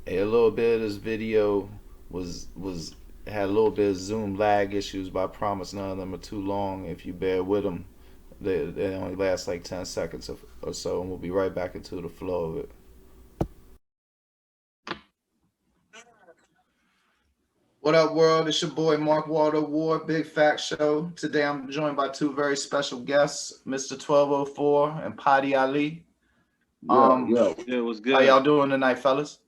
A little bit of this video was had a little bit of zoom lag issues, but I promise none of them are too long. If you bear with them, they only last like 10 seconds or so, and we'll be right back into the flow of it. What up, world? It's your boy Mark Waldo Ward, Big Fact Show. Today I'm joined by two very special guests, Mr. 1204 and Poddy Ali. Yeah, yeah. Yeah, it was How good. y'all doing tonight, fellas?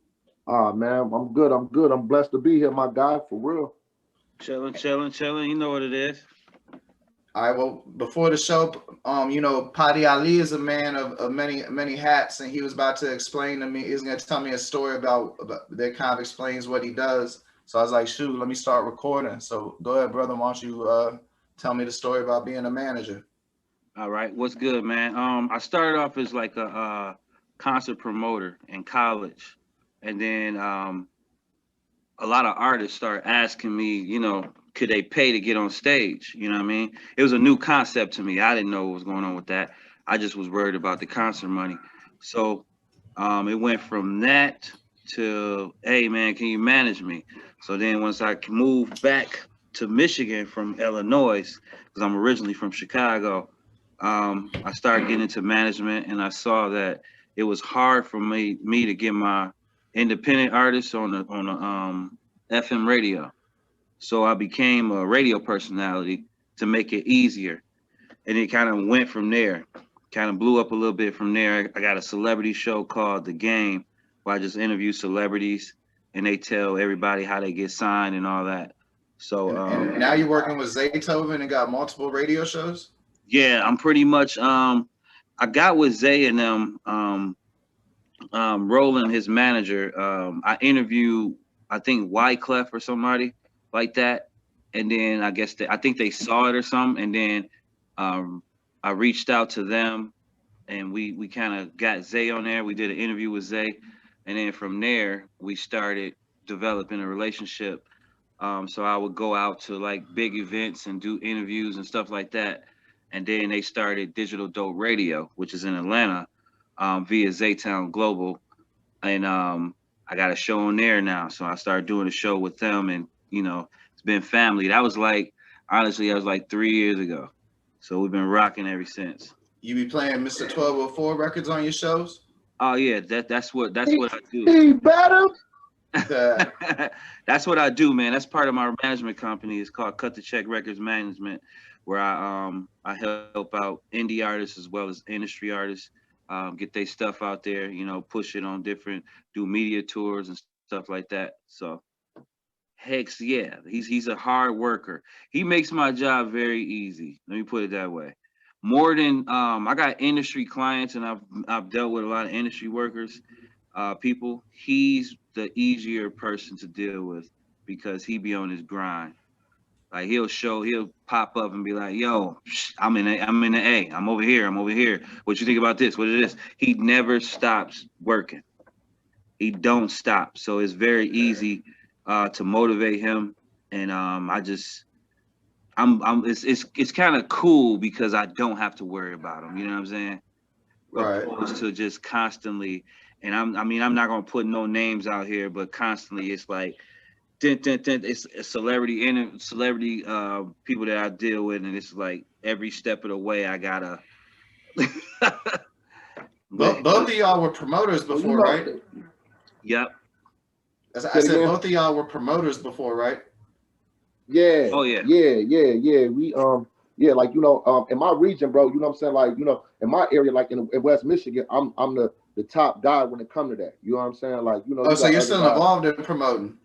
Man, I'm good. I'm good. I'm blessed to be here, my guy, for real. Chilling, chilling, chilling. You know what it is. All right. Well, before the show, Poddy Ali is a man of many hats, and he was about to explain to me. He's going to tell me a story about that kind of explains what he does. So I was like, shoot, let me start recording. So go ahead, brother. Why don't you tell me the story about being a manager? All right, what's good, man? I started off as like a concert promoter in college, and then a lot of artists started asking me, could they pay to get on stage? You know what I mean? It was a new concept to me. I didn't know what was going on with that. I just was worried about the concert money. So it went from that to, hey man, can you manage me? So then once I moved back to Michigan from Illinois, because I'm originally from Chicago, I started getting into management, and I saw that it was hard for me to get my independent artists on the FM radio. So I became a radio personality to make it easier, and it kind of went from there. Kind of blew up a little bit from there. I got a celebrity show called The Game, where I just interview celebrities, and they tell everybody how they get signed and all that. So And now you're working with Zaytoven and got multiple radio shows. yeah, I'm pretty much I got with Zay and them Roland, his manager. I interviewed, I think Wyclef or somebody like that, and then I think they saw it or something, and then um, I reached out to them, and we kind of got Zay on there. We did an interview with Zay, and then from there we started developing a relationship. So I would go out to like big events and do interviews and stuff like that, and then they started Digital Dope Radio, which is in Atlanta, via Zaytown Global, and I got a show on there now. So I started doing a show with them, and it's been family. That was like honestly, that was like 3 years ago. So we've been rocking ever since. You be playing Mr. 1204 records on your shows? Oh yeah, that's what I do. He better. Uh, That's what I do, man. That's part of my management company. It's called Cut the Check Records Management, where I help out indie artists as well as industry artists, get their stuff out there, push it on different, do media tours and stuff like that. So Hex, yeah, he's a hard worker. He makes my job very easy. Let me put it that way. More than I got industry clients, and I've dealt with a lot of industry workers, people. He's the easier person to deal with because he be on his grind. Like he'll pop up and be like, "Yo, I'm in the A. I'm over here. I'm over here. What you think about this? What it is?" He never stops working. He don't stop. So it's very easy to motivate him, and it's kind of cool because I don't have to worry about him. You know what I'm saying? right. Opposed to just constantly. And I'm not gonna put no names out here, but constantly it's like, it's a celebrity and celebrity people that I deal with, and it's like every step of the way I gotta. but Both of y'all were promoters Well, before, right? yep. I say it said again. both of y'all were promoters before, right? Yeah, Oh yeah. yeah. Yeah, like in my region, bro. You know what I'm saying? Like, in my area, like in West Michigan, I'm the top guy when it comes to that. You know what I'm saying? Like, Oh, you so got you're other still guys. involved in promoting?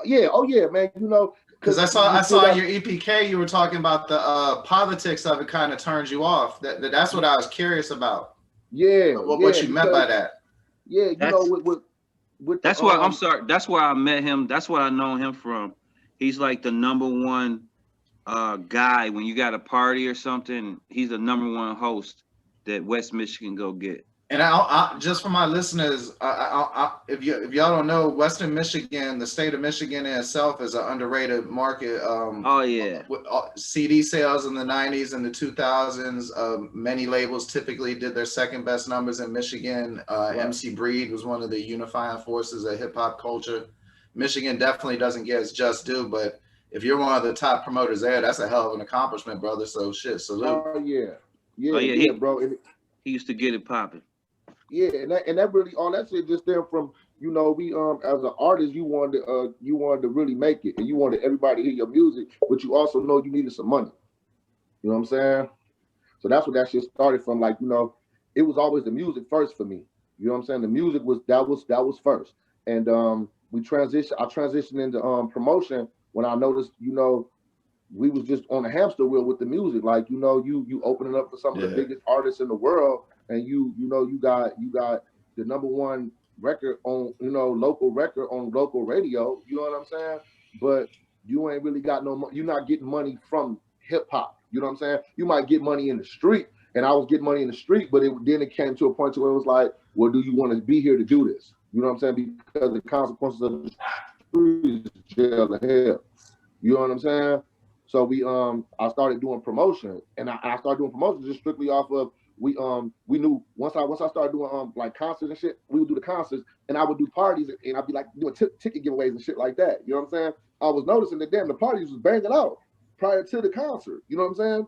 Yeah, oh yeah, man. Because Because I you see saw in that. your EPK you were talking about the politics of it kind of turns you off. That's what I was curious about. Yeah, What yeah, you meant by because that? yeah, That's with the that's why I'm sorry. That's where I met him. That's what I know him from. He's like the number one guy when you got a party or something. He's the number one host that West Michigan go get. And I just for my listeners, if y'all don't know, Western Michigan, the state of Michigan in itself is an underrated market. Oh yeah. With CD sales in the 90s and the 2000s, many labels typically did their second best numbers in Michigan. Right. MC Breed was one of the unifying forces of hip hop culture. Michigan definitely doesn't get its just due, but if you're one of the top promoters there, that's a hell of an accomplishment, brother. So shit, salute. Oh yeah, Oh yeah. yeah, bro. He used to get it popping. Yeah, and that really all that shit just stemmed from, you know, we as an artist you wanted to really make it, and you wanted everybody to hear your music, but you also know you needed some money. You know what I'm saying? So that's what that shit started from. Like, you know, it was always the music first for me. You know what I'm saying? The music was that was first, and I transitioned into promotion when I noticed, you know, we was just on a hamster wheel with the music. Like, you know, you opening up for some of the biggest artists in the world, and you know you got the #1 record on, you know, local record on local radio. You know what I'm saying? But you ain't really got no you're not getting money from hip hop. You know what I'm saying? You might get money in the street, and I was getting money in the street, but then it came to a point to where it was like, well, do you want to be here to do this? You know what I'm saying? Because the consequences of the street is jail and hell. You know what I'm saying? So I started doing promotion, and I started doing promotion just strictly off of we knew once I started doing like concerts and shit, we would do the concerts, and I would do parties, and I'd be like doing ticket giveaways and shit like that. You know what I'm saying? I was noticing that damn the parties was banging out prior to the concert. You know what I'm saying?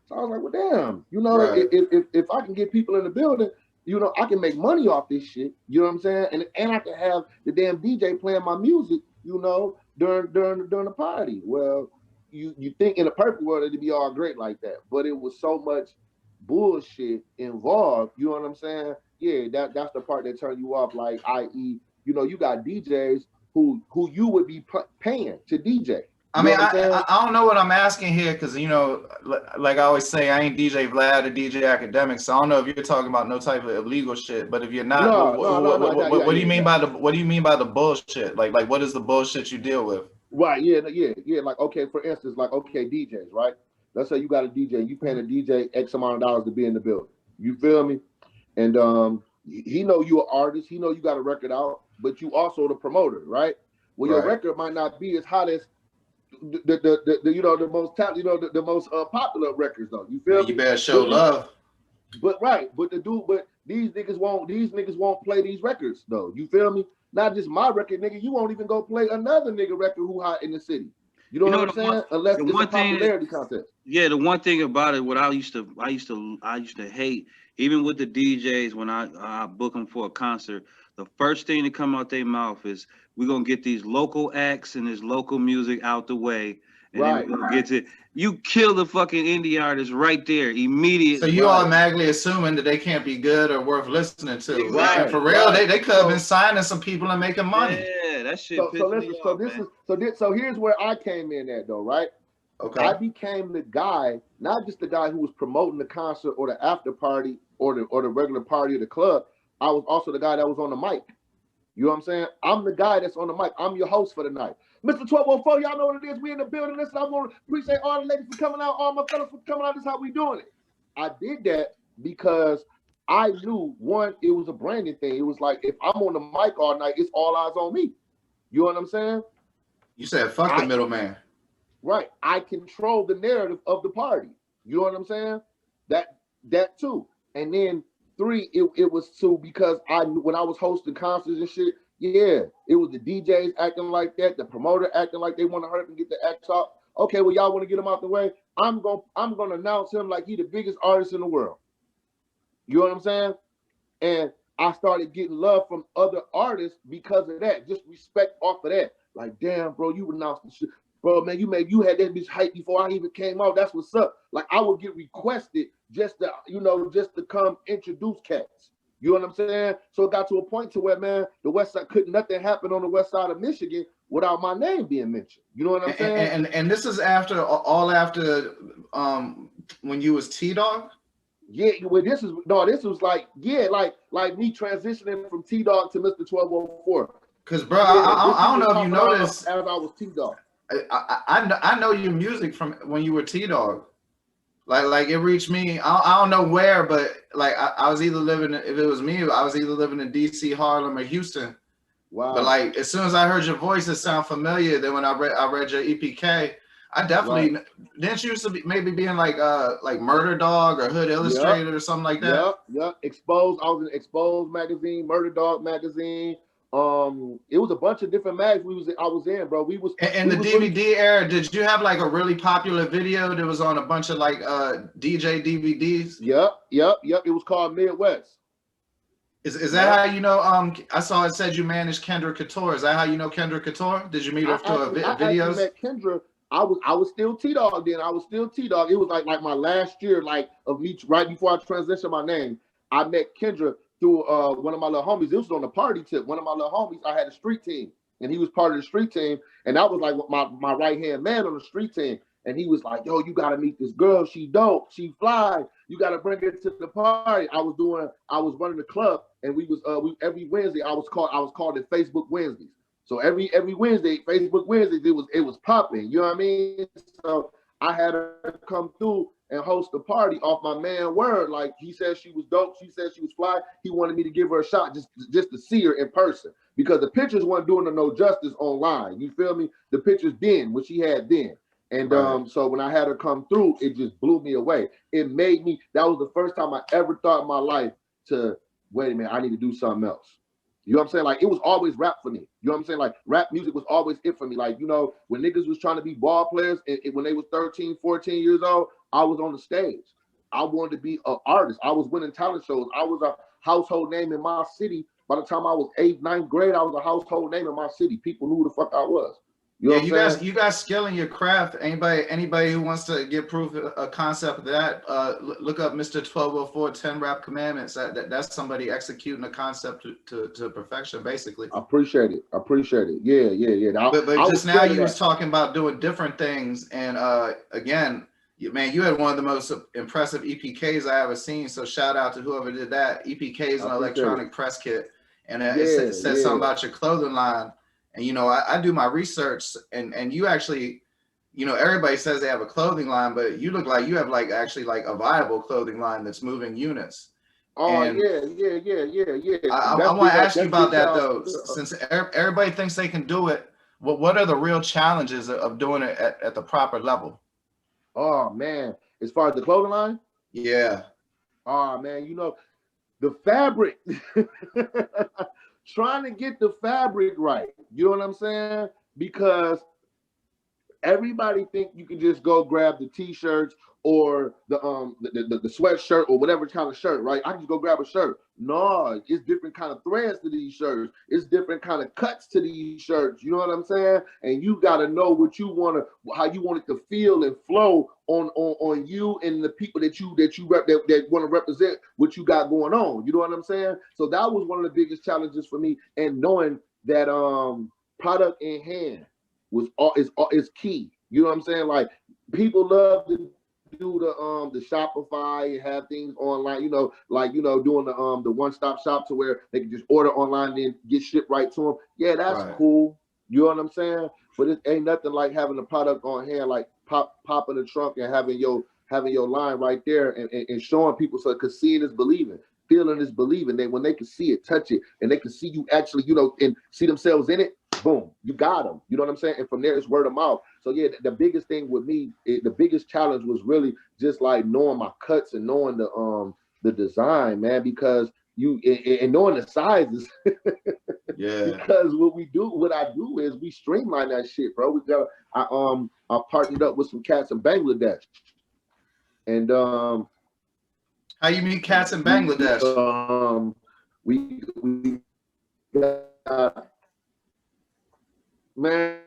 So I was like, well, damn, you know, Right. if I can get people in the building, you know, I can make money off this shit. You know what I'm saying? And I can have the damn DJ playing my music, you know, during the party. Well, you think in a perfect world it'd be all great like that, but it was so much bullshit involved. You know what I'm saying? Yeah, that's the part that turned you off. Like, i.e., you know, you got DJs who you would be paying to DJ. I mean, I don't know what I'm asking here because, you know, like I always say, I ain't DJ Vlad or DJ Academic, so I don't know if you're talking about no type of illegal shit. But if you're not, no, what do you mean by the bullshit? Like what is the bullshit you deal with? Right, yeah. Like, okay, for instance, like, okay, DJs, right? Let's say you got a DJ, you paying a DJ X amount of dollars to be in the building. You feel me? And he know you an artist, he know you got a record out, but you also the promoter, right? Well, your record might not be as hot as the you know, the most the most popular records though. You feel me? You better show love. But these niggas won't play these records though. You feel me? Not just my record, nigga. You won't even go play another nigga record who hot in the city. You know what I'm saying? Unless it's a popularity contest. Yeah, the one thing about it, what I used to hate, even with the DJs when I book them for a concert, the first thing to come out their mouth is, we're gonna get these local acts and this local music out the way, and then we're gonna get to you kill the fucking indie artist right there immediately. So you automatically assuming that they can't be good or worth listening to. Exactly. And for real, they could have been signing some people and making money. Yeah, that shit. So here's where I came in at though, right? Okay. I became the guy, not just the guy who was promoting the concert or the after party or the regular party of the club. I was also the guy that was on the mic. You know what I'm saying? I'm the guy that's on the mic. I'm your host for the night. Mr. 1204, y'all know what it is. We in the building. Listen, I want to appreciate all the ladies for coming out, all my fellas for coming out. This is how we doing it. I did that because I knew, one, it was a branding thing. It was like, if I'm on the mic all night, it's all eyes on me. You know what I'm saying? You said fuck the middleman. Right. I control the narrative of the party. You know what I'm saying? That too. And then 3, it was 2 because when I was hosting concerts and shit, yeah, it was the DJs acting like that, the promoter acting like they want to hurry up and get the acts out. Okay, well, y'all want to get him out the way? I'm gonna announce him like he the biggest artist in the world. You know what I'm saying? And I started getting love from other artists because of that, just respect off of that. Like, damn, bro, you announced the shit. Bro, man, you had that bitch hype before I even came out. That's what's up. Like, I would get requested just to come introduce cats. You know what I'm saying? So it got to a point to where, man, the West Side nothing happen on the West Side of Michigan without my name being mentioned. You know what I'm saying? And this is after when you was T-Dogg? Yeah, well, this was like me transitioning from T-Dogg to Mr. 1204. Because, bro, I don't know if you noticed. As I was T-Dogg. I know your music from when you were T-Dogg. Like it reached me. I don't know where, but like I was either living. If it was me, I was either living in DC, Harlem, or Houston. Wow. But like as soon as I heard your voice, it sounded familiar. Then when I read your EPK, I definitely didn't you used to be maybe being like Murder Dog or Hood Illustrated or something like that. Yep. Exposed. I was in Exposed magazine, Murder Dog magazine. It was a bunch of different mags I was in, bro. We was in the DVD era. Did you have like a really popular video that was on a bunch of like DJ DVDs? Yep. It was called Midwest. Is that how you know? I saw it said you managed Kendra Couture. Is that how you know Kendra Couture? Did you meet her through videos? I met Kendra. I was still T-Dogg then. I was still T-Dogg. It was like my last year, like of me right before I transitioned my name. I met Kendra through one of my little homies. It was on the party tip. One of my little homies, I had a street team, and he was part of the street team, and I was like my right hand man on the street team. And he was like, "Yo, you gotta meet this girl. She dope. She fly. You gotta bring her to the party." I was running the club, and we every Wednesday I was called it Facebook Wednesdays. So every Wednesday, Facebook Wednesdays, it was popping. You know what I mean? So I had her come through and host the party off my man word. Like he said she was dope. She said she was fly. He wanted me to give her a shot just to see her in person, because the pictures weren't doing her no justice online. You feel me? The pictures then, what she had then. And so when I had her come through, it just blew me away. It made me, that was the first time I ever thought in my life to, wait a minute, I need to do something else. You know what I'm saying? Like, it was always rap for me. You know what I'm saying? Like, rap music was always it for me. Like, you know, when niggas was trying to be ball players, when they was 13, 14 years old, I was on the stage. I wanted to be an artist. I was winning talent shows. I was a household name in my city. By the time I was 8th, 9th grade, I was a household name in my city. People knew who the fuck I was. You know you got skill in your craft. Anybody who wants to get proof of a concept of that, look up Mr. 1204 10 Rap Commandments. That's somebody executing a concept to perfection, basically. I appreciate it. Yeah. But just now you was talking about doing different things, and again, man, you had one of the most impressive EPKs I ever seen. So shout out to whoever did that. EPK is an electronic press kit, and it says something about your clothing line. And, you know, I do my research, and you actually, you know, everybody says they have a clothing line, but you look like you have actually a viable clothing line that's moving units. Oh, and yeah. I want to ask you about that, though, since everybody thinks they can do it. What are the real challenges of doing it at the proper level? Oh, man. As far as the clothing line? Yeah. Oh, man, you know, the fabric. Trying to get the fabric right. You know what I'm saying? Because everybody think you can just go grab the t-shirts or the sweatshirt or whatever kind of shirt, right? I can just go grab a shirt. No, it's different kind of threads to these shirts. It's different kind of cuts to these shirts. You know what I'm saying? And you got to know what you want to, how you want it to feel and flow on you and the people that want to represent what you got going on. You know what I'm saying? So that was one of the biggest challenges for me, and knowing that product in hand is key. You know what I'm saying? Like, people love to do the Shopify and have things online, you know, like, you know, doing the one-stop shop to where they can just order online and then get shipped right to them. Yeah, that's cool. You know what I'm saying? But it ain't nothing like having a product on hand, like popping the trunk and having your line right there and showing people, so because seeing is believing. Feeling is believing. That when they can see it, touch it, and they can see you actually, you know, and see themselves in it, boom, you got them. You know what I'm saying? And from there, it's word of mouth. So yeah, the biggest thing with me, the biggest challenge was really just like knowing my cuts and knowing the design, man, because and knowing the sizes. Yeah. Because what I do is we streamline that shit, bro. I partnered up with some cats in Bangladesh, and how you meet cats in Bangladesh? We got, man,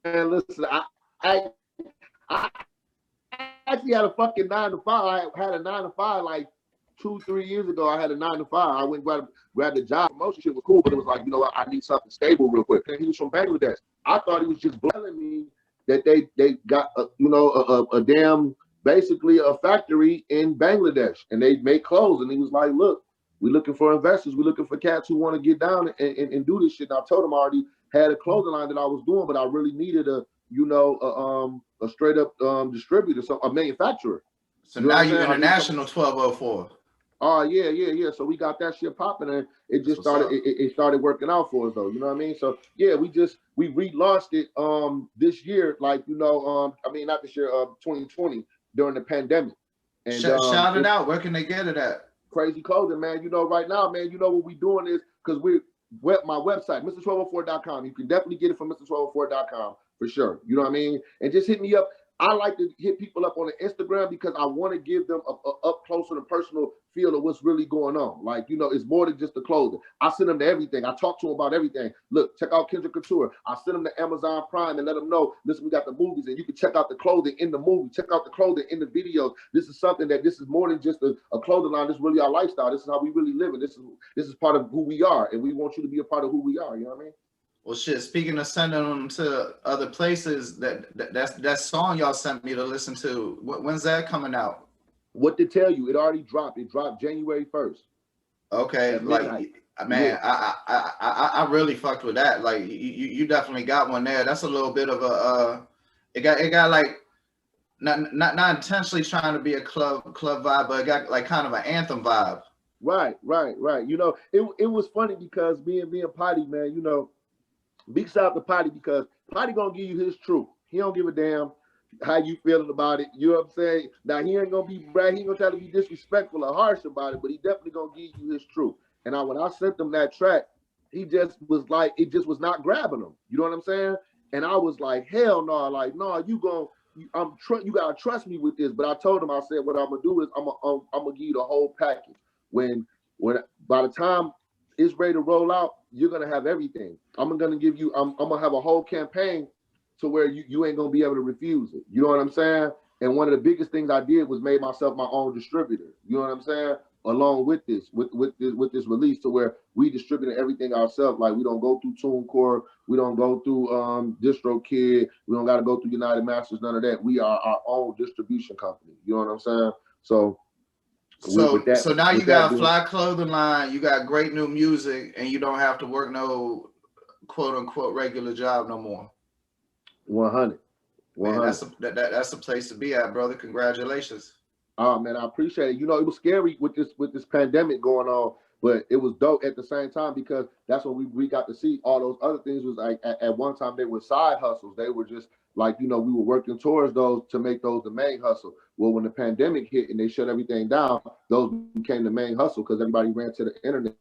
listen, I actually had a fucking 9 to 5. I had a 9 to 5 like 2-3 years ago. I had a 9 to 5. I went and grabbed a job. Promotion shit was cool, but it was like, you know what, I need something stable real quick. And he was from Bangladesh. I thought he was just telling me that they got a damn, basically a factory in Bangladesh, and they make clothes. And he was like, look, we're looking for investors. We're looking for cats who want to get down and do this shit. And I told him I already had a clothing line that I was doing, but I really needed a straight up distributor, a manufacturer. So now you're international 1204. Oh yeah. So we got that shit popping, and it just started. It started working out for us, though. You know what I mean? So yeah, we relaunched it this year, like I mean not this year, 2020 during the pandemic. And shout it out. Where can they get it at? Crazy Clothing, man. Right now, man. What we doing is because my website, Mr.1204.com. You can definitely get it from Mr.1204.com for sure. You know what I mean? And just hit me up. I like to hit people up on the Instagram because I want to give them a up close and personal feel of what's really going on. Like, it's more than just the clothing. I send them to everything. I talk to them about everything. Look, check out Kendrick Couture. I send them to Amazon Prime and let them know, listen, we got the movies and you can check out the clothing in the movie. Check out the clothing in the videos. This is something this is more than just a clothing line. This is really our lifestyle. This is how we really live. And this is part of who we are. And we want you to be a part of who we are. You know what I mean? Well, shit. Speaking of sending them to other places, that song y'all sent me to listen to. When's that coming out? What to tell you? It already dropped. It dropped January 1st. Okay, like man, yeah. I really fucked with that. Like you definitely got one there. That's a little bit of a it got like not intentionally trying to be a club vibe, but it got like kind of an anthem vibe. Right. It was funny because me and Poddy, man, big shout out to Poddy because Poddy gonna give you his truth. He don't give a damn how you feeling about it. You know what I'm saying? Now he ain't gonna be brag. He ain't gonna try to be disrespectful or harsh about it, but he definitely gonna give you his truth. And when I sent him that track, he just was like, it just was not grabbing him. You know what I'm saying? And I was like, hell no, like no, you gotta trust me with this. But I told him, I said, what I'm gonna do is I'm gonna give you the whole package. When by the time it's ready to roll out, you're gonna have everything. I'm gonna have a whole campaign to where you ain't gonna be able to refuse it. You know what I'm saying? And one of the biggest things I did was made myself my own distributor. You know what I'm saying? Along with this release, to where we distribute everything ourselves. Like we don't go through TuneCore, we don't go through DistroKid, we don't gotta go through United Masters, none of that. We are our own distribution company. You know what I'm saying? So now you got a fly clothing line, you got great new music, and you don't have to work no quote unquote regular job no more. 100. Man, that's a place to be at, brother. Congratulations. Oh man, I appreciate it. It was scary with this pandemic going on, but it was dope at the same time because that's when we got to see all those other things. Was like at one time they were side hustles. They were just like, we were working towards those to make those the main hustle. Well, when the pandemic hit and they shut everything down, those became the main hustle because everybody ran to the internet.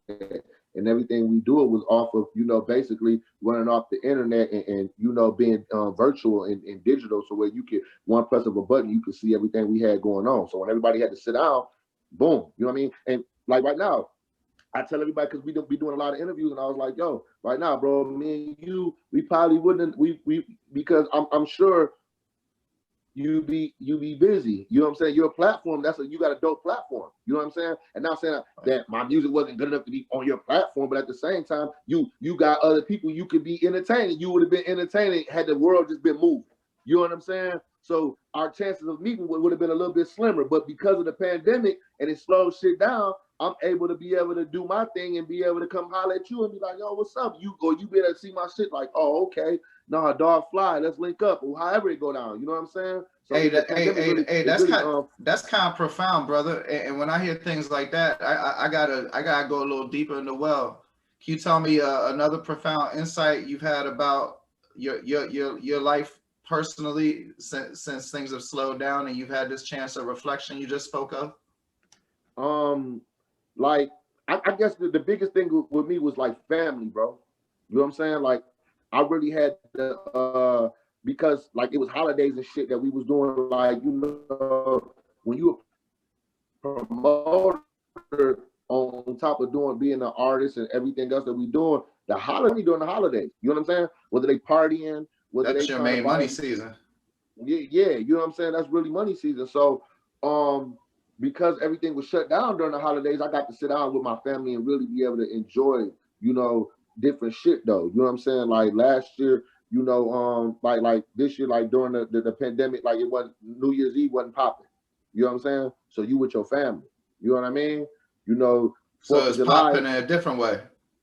And everything we do was off of, basically running off the internet and being virtual and digital. So where you could, one press of a button, you could see everything we had going on. So when everybody had to sit down, boom, you know what I mean? And like right now, I tell everybody, because we don't be doing a lot of interviews, and I was like, yo, right now, bro, me and you, we probably wouldn't, because I'm sure you be busy. You know what I'm saying? Your platform, you got a dope platform. You know what I'm saying? And not saying that my music wasn't good enough to be on your platform, but at the same time, you got other people you could be entertaining. You would have been entertaining had the world just been moving. You know what I'm saying? So our chances of meeting would have been a little bit slimmer, but because of the pandemic and it slowed shit down, I'm able to do my thing and be able to come holler at you and be like, yo, what's up? You be able to see my shit like, oh, okay. No, dog fly, let's link up, or however it go down. You know what I'm saying? So that's kind of profound, brother. And when I hear things like that, I gotta go a little deeper in the well. Can you tell me another profound insight you've had about your life personally since things have slowed down and you've had this chance of reflection you just spoke of? Like I guess the biggest thing with me was like family, bro. You know what I'm saying? Like I really had to because like it was holidays and shit that we was doing, like, when you a promoter on top of being an artist and everything else that we doing, during the holidays. You know what I'm saying? Whether they partying, whether that's they your main money season. Yeah, you know what I'm saying? That's really money season. So because everything was shut down during the holidays, I got to sit down with my family and really be able to enjoy, different shit though. You know what I'm saying? Like last year, like this year, like during the pandemic, like it wasn't, New Year's Eve wasn't popping. You know what I'm saying? So you with your family. You know what I mean? So it's popping in a different way.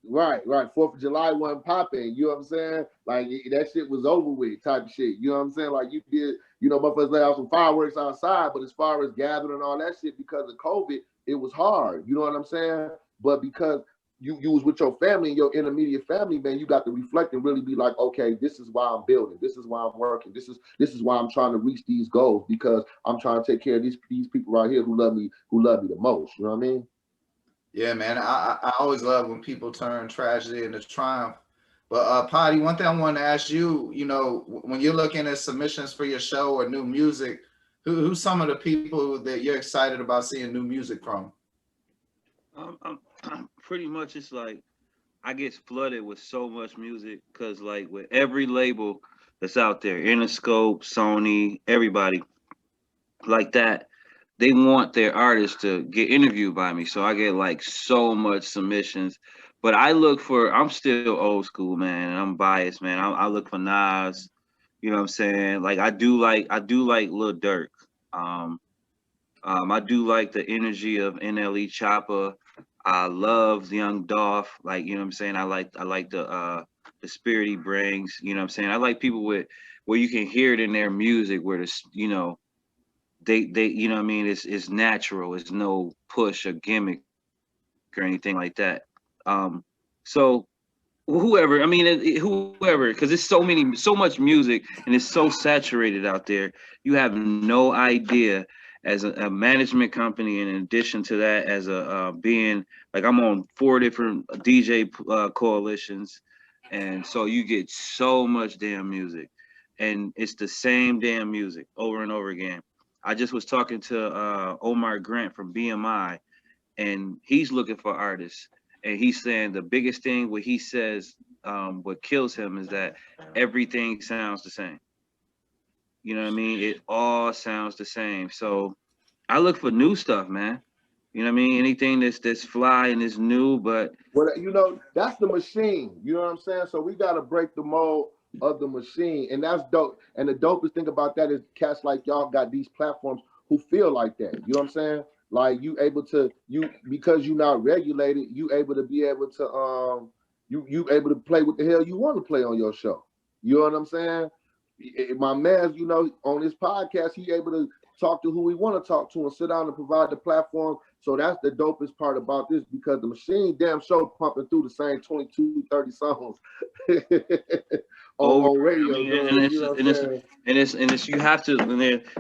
Right. 4th of July wasn't popping. You know what I'm saying? Like that shit was over with, type of shit. You know what I'm saying? Like you did, motherfuckers let out some fireworks outside, but as far as gathering and all that shit, because of COVID, it was hard. You know what I'm saying? But because you was with your family and your intermediate family, man, you got to reflect and really be like, okay, this is why I'm building. This is why I'm working. This is why I'm trying to reach these goals, because I'm trying to take care of these people right here who love me the most. You know what I mean? Yeah, man. I always love when people turn tragedy into triumph. But Poddy, one thing I want to ask you, when you're looking at submissions for your show or new music, who's some of the people that you're excited about seeing new music from? Pretty much it's like I get flooded with so much music because like with every label that's out there, Interscope, Sony, everybody like that, they want their artists to get interviewed by me. So I get like so much submissions. But I'm still old school, man, and I'm biased, man. I look for Nas, you know what I'm saying? Like I do like Lil Durk. I do like the energy of NLE Choppa. I love Young Dolph. Like, you know what I'm saying? I like the spirit he brings. You know what I'm saying? I like people where you can hear it in their music, where they you know what I mean, it's natural. It's no push or gimmick or anything like that. So whoever, I mean, whoever, because it's so much music and it's so saturated out there. You have no idea. As a management company, and in addition to that, as a being like I'm on 4 different DJ coalitions, and so you get so much damn music, and it's the same damn music over and over again. I just was talking to Omar Grant from BMI, and he's looking for artists, and he's saying the biggest thing what he says, what kills him is that everything sounds the same. You know what I mean? It all sounds the same. So I look for new stuff, man. You know what I mean? Anything that's fly and is new, but that's the machine. You know what I'm saying? So we gotta break the mold of the machine, and that's dope. And the dopest thing about that is cats like y'all got these platforms who feel like that. You know what I'm saying? Like because you're not regulated, you able to play what the hell you want to play on your show. You know what I'm saying? My man, on this podcast, he able to talk to who we want to talk to and sit down and provide the platform. So that's the dopest part about this, because the machine damn show pumping through the same 22, 30 songs on radio. You have to,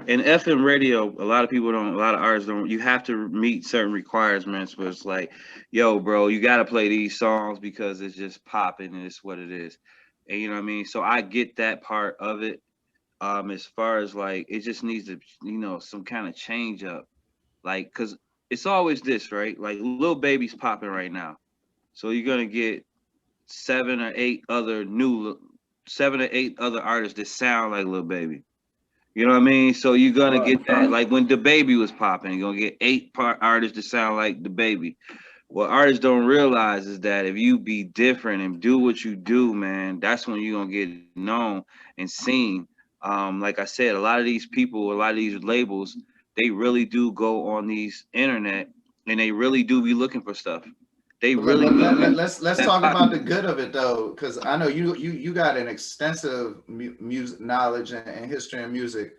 in FM radio, a lot of artists don't, you have to meet certain requirements where it's like, yo, bro, you got to play these songs because it's just popping and it's what it is. And you know what I mean? So I get that part of it. As far as like, it just needs to, some kind of change up. Like, cause it's always this, right? Like Lil Baby's popping right now. So you're going to get 7 or 8 other artists that sound like Lil Baby. You know what I mean? So you're going to get that. Like when the Baby was popping, you're going to get 8 artists that sound like the Baby. What artists don't realize is that if you be different and do what you do, man, that's when you're going to get known and seen. Like I said, a lot of these people, a lot of these labels, they really do go on these internet and they really do be looking for stuff. They really let's talk about the good of it though, because I know you got an extensive music knowledge and history in music.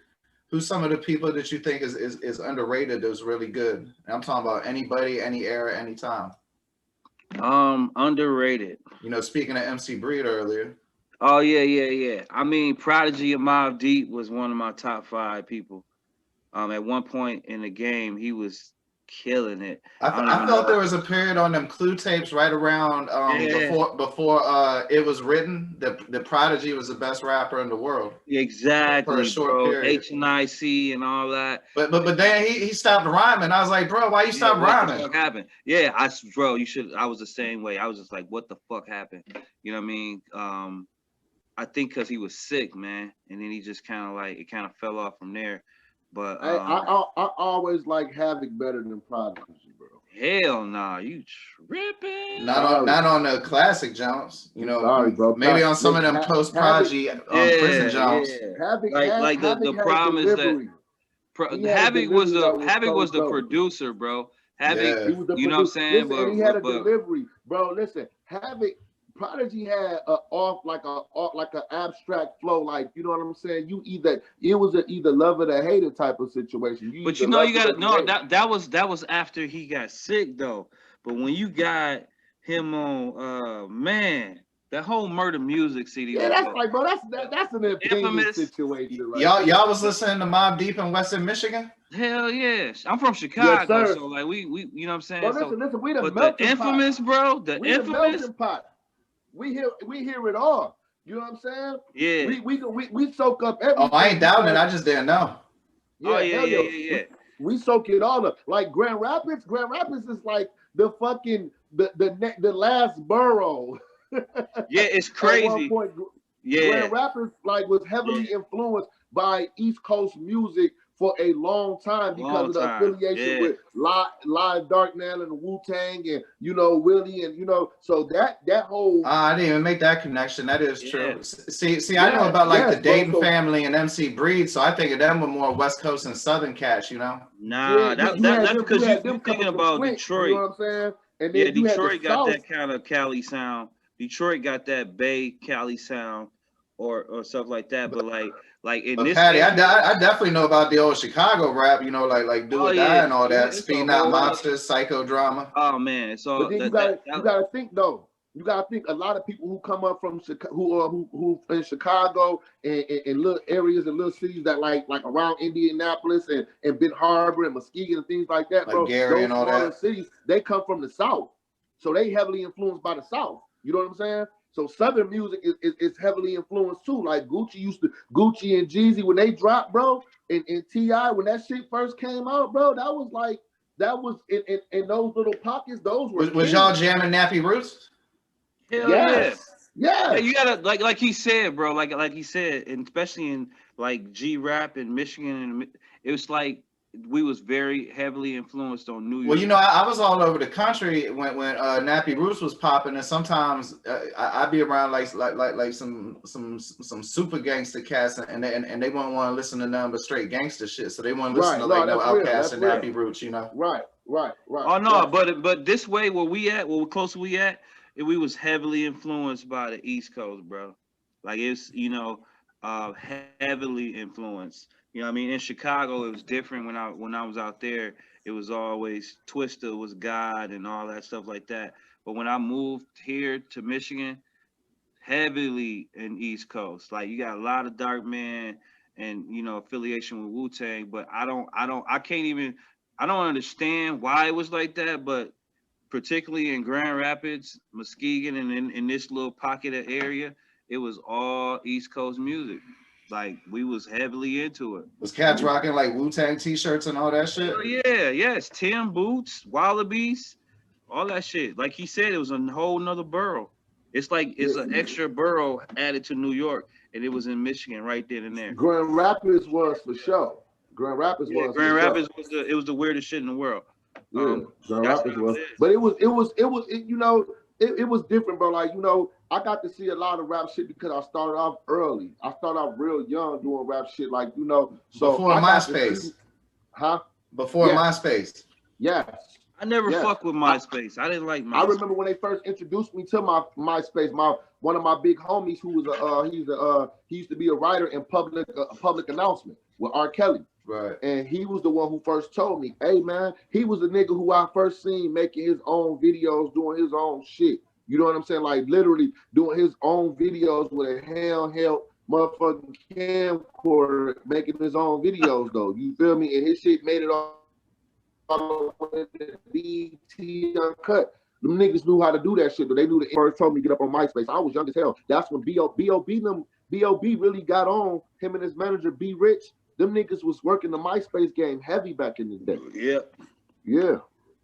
Who's some of the people that you think is underrated that's really good? And I'm talking about anybody, any era, any time. Underrated. Speaking of MC Breed earlier. Oh yeah. I mean, Prodigy of Mobb Deep was one of my top 5 people. At one point in the game, he was killing it. I felt there was a period on them Clue tapes right around before it was written that the Prodigy was the best rapper in the world. Exactly, for a short period. HNIC and all that. But then he stopped rhyming. I was like, bro, why you stop rhyming? What the fuck happened? Yeah, I was the same way. I was just like, what the fuck happened? You know what I mean? I think because he was sick, man, and then he just kind of fell off from there. But I always like Havoc better than Prodigy, bro. Hell nah, you tripping? Not on the classic Jones, Sorry, bro. Maybe on some of them post Prodigy prison Jones. The problem is that Havoc was the producer, bro. Havoc, Yeah. He was the you know what I'm saying? Listen, and he had a but delivery, bro. Listen, Havoc, Prodigy had like an abstract flow, like, you know what I'm saying. It was either love it or hate it type of situation. You But either you know, love you it or gotta you know hate it. that was after he got sick though. But when you got him on, man, that whole Murder Music CD Yeah, was that's like, bro, that's an opinion infamous. situation right Y'all there. y'all was listening to Mobb Deep in Western Michigan? Hell yes, I'm from Yes, Chicago, sir. so like we you know what I'm saying. Bro, So, listen, we the but the melting pot. infamous, bro, the We the infamous, melting pot. We hear it all. You know what I'm saying? yeah. We soak up everything. Oh, I ain't doubting it. because- I just didn't know. Yeah, Oh yeah, hell yeah, yeah. yeah, yeah. We soak it all up. Like Grand Rapids. Grand Rapids is like the fucking the last borough. Yeah, it's At one crazy. point, Yeah, Grand Rapids like was heavily influenced by East Coast music for a long time because of the affiliation with Live Dark Now and the Wu-Tang and, you know, Willie and, you know, so that whole I didn't even make that connection. That is true. Yeah. See, I know about like the yes, bro, Dayton so- family and MC Breed, so I think of them were more West Coast and Southern cats, you know? nah, yeah, that's you because had you them thinking coming from about Flint, Detroit. you know what I'm saying? And Yeah, then you had the Detroit got South. that kind of Cali sound. Detroit got that Bay Cali sound, or stuff like that. But like in But this Patty, area, I definitely know about the old Chicago rap, you know, like Do oh or Die yeah, and all that, it's a Speeding Out whole other. Mobsters, Psychodrama. Oh man, so But then you gotta think though. You gotta think a lot of people who come up from Chicago, who in Chicago and little areas and little cities that like around Indianapolis and Ben Harbor and Muskegon and things like that, Like bro. Gary Those and all smaller that. cities, they come from the South, so they heavily influenced by the South. You know what I'm saying? So Southern music is heavily influenced too. Like Gucci and Jeezy when they dropped, bro, and T.I. when that shit first came out, bro, that was in those little pockets. Those were Was y'all jamming Nappy Roots? hell yeah. Yeah. Yeah, you gotta like he said, bro. Like he said, and especially in like G rap in Michigan, and it was like we was very heavily influenced on New York. Well, you know, I was all over the country when Nappy Roots was popping, and sometimes I'd be around like some super gangster cats, and they wouldn't want to listen to nothing but straight gangster shit, so they wouldn't listen to like no Outkast and Nappy Roots, you know. Right. Oh no, but this way where we're close we at, we was heavily influenced by the East Coast, bro. Like it's, you know, heavily influenced. You know what I mean? In Chicago, it was different when I was out there. It was always Twista was God and all that stuff like that. But when I moved here to Michigan, heavily in East Coast. Like you got a lot of Dark Man and, you know, affiliation with Wu-Tang, but I don't understand why it was like that, but particularly in Grand Rapids, Muskegon, and in this little pocket of area, it was all East Coast music. Like we was heavily into it. Was cats rocking like Wu-Tang t-shirts and all that shit? Oh yeah, yes, Tim boots, Wallabies, all that shit. Like he said, it was a whole nother borough. It's like it's an extra borough added to New York, and it was in Michigan right then and there. Grand Rapids was for sure. Grand Rapids was. Grand Rapids was the weirdest shit in the world. Yeah, Grand Rapids was. But it was you know, it was different, bro. Like, you know, I got to see a lot of rap shit because I started off early. I started off real young doing rap shit, like, you know. So before MySpace. Before MySpace. Yes. I never fucked with MySpace. I didn't like MySpace. I remember when they first introduced me to my MySpace. One of my big homies who was he used to be a writer in public announcement with R. Kelly. Right. And he was the one who first told me, hey man, he was the nigga who I first seen making his own videos, doing his own shit. You know what I'm saying? Like literally doing his own videos with a handheld motherfucking camcorder, making his own videos though. You feel me? And his shit made it all BT Uncut. Them niggas knew how to do that shit, but they knew the first told me to get up on MySpace. I was young as hell. That's when B.O.B. really got on, him and his manager B Rich. Them niggas was working the MySpace game heavy back in the day. Yeah,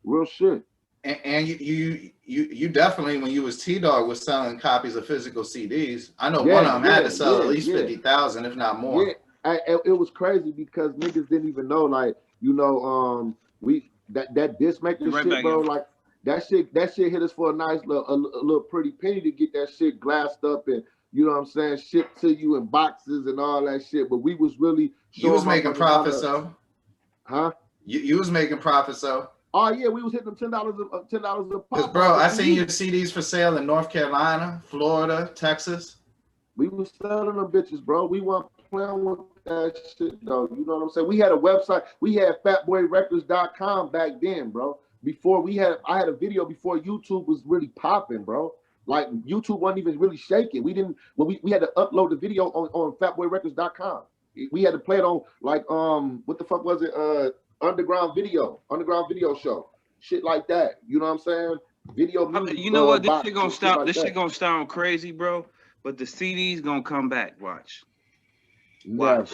real shit. And you definitely, when you was T-Dogg, was selling copies of physical CDs. I know one of them had to sell at least 50,000, if not more. Yeah, it was crazy because niggas didn't even know, like, you know, that disc maker shit, bro. Like that shit hit us for a nice little pretty penny to get that shit glassed up and, you know what I'm saying, shipped to you in boxes and all that shit. But we was really you was making profits though. Huh? You was making profits though. Oh yeah, we was hitting them $10 a pop. Cause bro, I seen your CDs for sale in North Carolina, Florida, Texas. We was selling them bitches, bro. We weren't playing with that shit though. You know what I'm saying? We had a website. We had fatboyrecords.com back then, bro. Before I had a video before YouTube was really popping, bro. Like YouTube wasn't even really shaking. We had to upload the video on fatboyrecords.com. We had to play it on like what the fuck was it? Underground video show. Shit like that. You know what I'm saying? Video music. You know what? This shit gonna stop. Like this shit gonna sound crazy, bro. But the CD's gonna come back. Watch. Never.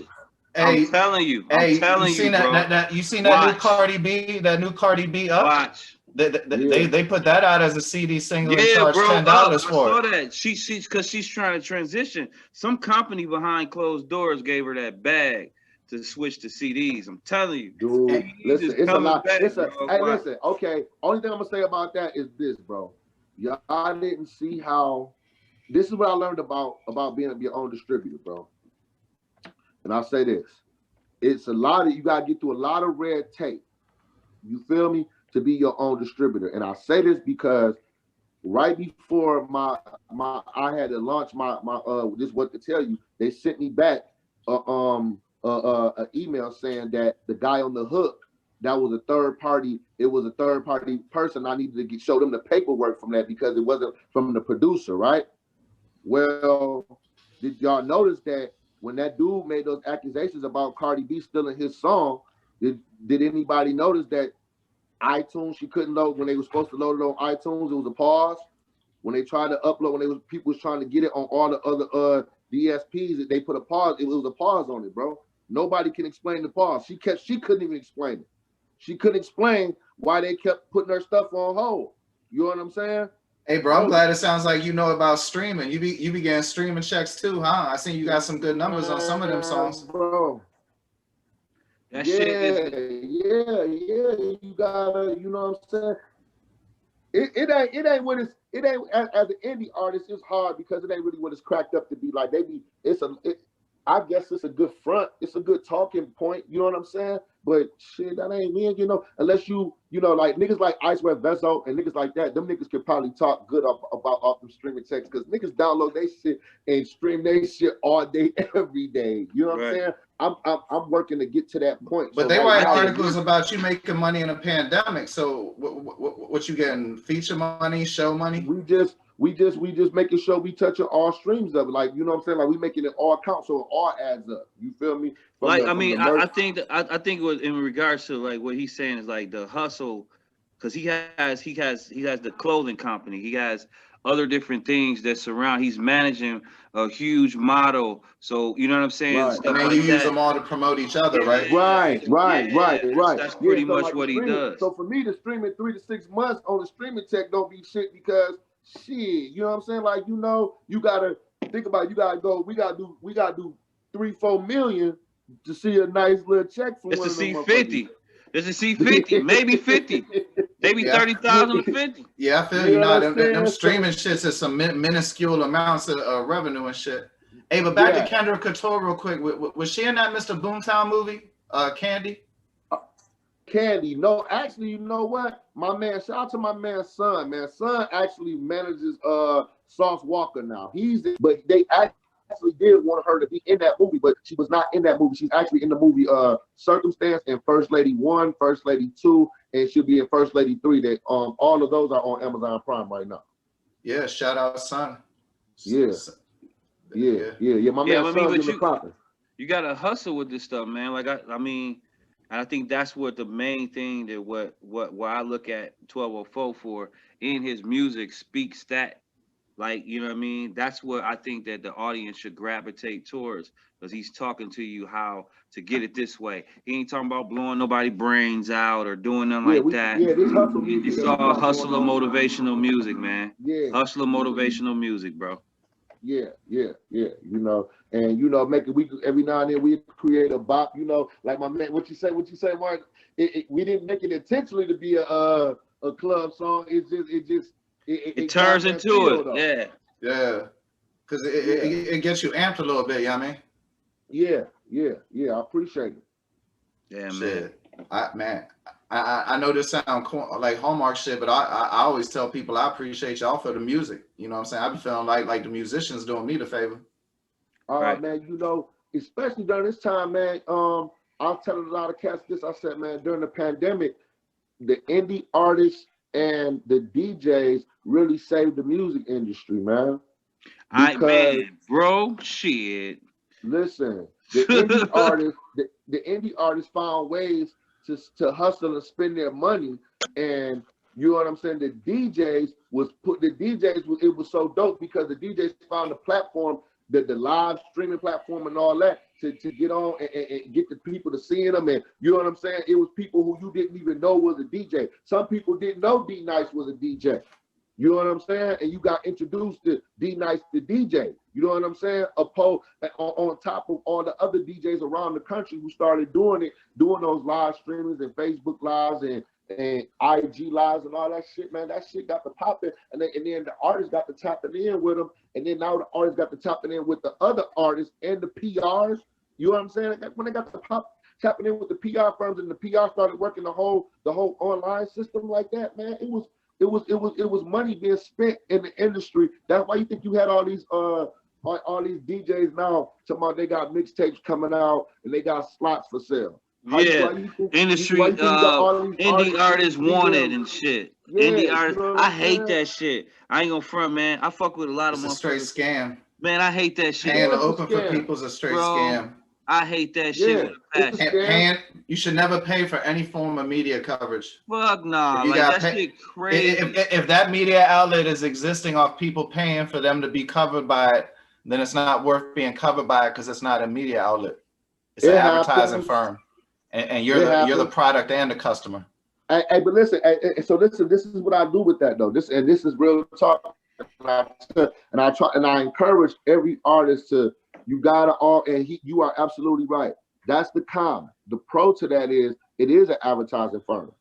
Hey, I'm telling you. I'm telling you, bro. You seen that new Cardi B? That new Cardi B up? Watch. They put that out as a CD single and charged bro, $10 for it. I saw that. She's because she's trying to transition. Some company behind closed doors gave her that bag to switch to CDs. I'm telling you, dude. Listen, it's a lot. Listen. Okay, only thing I'm gonna say about that is this, bro. Y'all didn't see how. This is what I learned about being your own distributor, bro. And I'll say this: it's a lot of you gotta get through a lot of red tape. You feel me? To be your own distributor. And I say this because right before I had to launch my this what to tell you, they sent me back an email saying that the guy on the hook, that was a third party. It was a third party person. I needed to show them the paperwork from that because it wasn't from the producer, right? Well, did y'all notice that when that dude made those accusations about Cardi B stealing his song, did anybody notice that iTunes, she couldn't load when they were supposed to load it on iTunes? It was a pause. When they tried to upload, when people was trying to get it on all the other DSPs, they put a pause. It was a pause on it, bro. Nobody can explain the pause. She couldn't even explain it. She couldn't explain why they kept putting her stuff on hold. You know what I'm saying? Hey, bro, I'm glad it sounds like you know about streaming. You began streaming checks too, huh? I seen you got some good numbers on some of them songs, bro. That shit is... You gotta, you know what I'm saying? It ain't what it ain't as an indie artist, it's hard because it ain't really what it's cracked up to be. Like I guess it's a good front, it's a good talking point, you know what I'm saying? But shit, that ain't me, you know, unless you know, like niggas like Ice West Vezo and niggas like that, them niggas can probably talk good about off them streaming checks because niggas download they shit and stream they shit all day, every day. You know what I'm saying? I'm working to get to that point. But so they write articles about you making money in a pandemic. So what you getting? Feature money, show money? We just making sure we touching all streams of it. Like, you know what I'm saying? Like we making it all count so it all adds up. You feel me? I think it was in regards to like what he's saying is like the hustle, because he has the clothing company. He has other different things that surround. He's managing a huge model. So you know what I'm saying? Right. And then you use them all to promote each other, right? Right. That's pretty much like what he does. So for me, the streaming 3 to 6 months on the streaming check don't be shit because shit, you know what I'm saying? Like, you know, you gotta think about it. We gotta do 3-4 million to see a nice little check from it's one a of them. C50. It's a C50, maybe 50, maybe 30,000 to 50. Yeah, I feel you. Them streaming shits is some minuscule amounts of revenue and shit. Hey, but back to Kendra Couture real quick. Was she in that Mr. Boomtown movie, Candy? Candy, no, actually, you know what? My man, shout out to my man Son. Man, Son actually manages Sauce Walker now. But they actually did want her to be in that movie, but she was not in that movie. She's actually in the movie Circumstance and First Lady 1, First Lady 2, and she'll be in First Lady 3. That all of those are on Amazon Prime right now. Yeah, shout out Son. Yeah. My man Son's in the pocket. You gotta hustle with this stuff, man. Like I mean. And I think that's what the main thing that what I look at 1204 for in his music speaks that, like, you know what I mean? That's what I think that the audience should gravitate towards, because he's talking to you how to get it this way. He ain't talking about blowing nobody's brains out or doing nothing like that. Yeah, this hustle music. It's all hustle of motivational music, man. Yeah. Hustle of motivational music, bro. Yeah. You know, and you know, every now and then we create a bop. You know, like my man, what you say, Mark? We didn't make it intentionally to be a club song. It turns into it. Yeah, because it gets you amped a little bit. You know what I mean? Yeah. I appreciate it. Yeah, shit. man. I know this sound like Hallmark shit, but I always tell people I appreciate y'all for the music. You know what I'm saying? I be feeling like the musicians doing me the favor. Right. Man, you know, especially during this time, man. I was telling a lot of cats this. I said, man, during the pandemic, the indie artists and the DJs really saved the music industry, man. Because Man, bro, shit. listen, the indie artists, the indie artists found ways to hustle and spend their money, and you know what I'm saying. It was so dope because the DJs found the platform, the live streaming platform and all that to get on and get the people to seeing them, and you know what I'm saying. It was people who you didn't even know was a DJ. Some people didn't know D Nice was a DJ. You know what I'm saying? And you got introduced to D Nice the DJ. You know what I'm saying? On top of all the other DJs around the country who started doing those live streamings and Facebook lives and IG lives and all that shit, man. That shit got to popping, and then the artists got to tapping in with them, and then now the artists got to tapping in with the other artists and the PRs. You know what I'm saying? When they got to tapping in with the PR firms, and the PR started working the whole online system like that, man. It was money being spent in the industry. That's why you think you had all these DJs now talking about they got mixtapes coming out and they got slots for sale. Industry, indie artists wanted and shit. Yeah, indie artists, I hate that shit. I ain't gonna front, man. I fuck with a lot of motherfuckers. It's a straight scam. Man, I hate that shit. Paying to open for people's a straight scam. I hate that shit. You should never pay for any form of media coverage. Fuck nah, like that shit crazy. If that media outlet is existing off people paying for them to be covered by it, then it's not worth being covered by it because it's not a media outlet. It's an advertising firm, and you're the product and the customer. Hey, but listen, so listen, this is what I do with that though. This is real talk, and I encourage every artist to. You gotta you are absolutely right. That's the con. The pro to that is it is an advertising firm.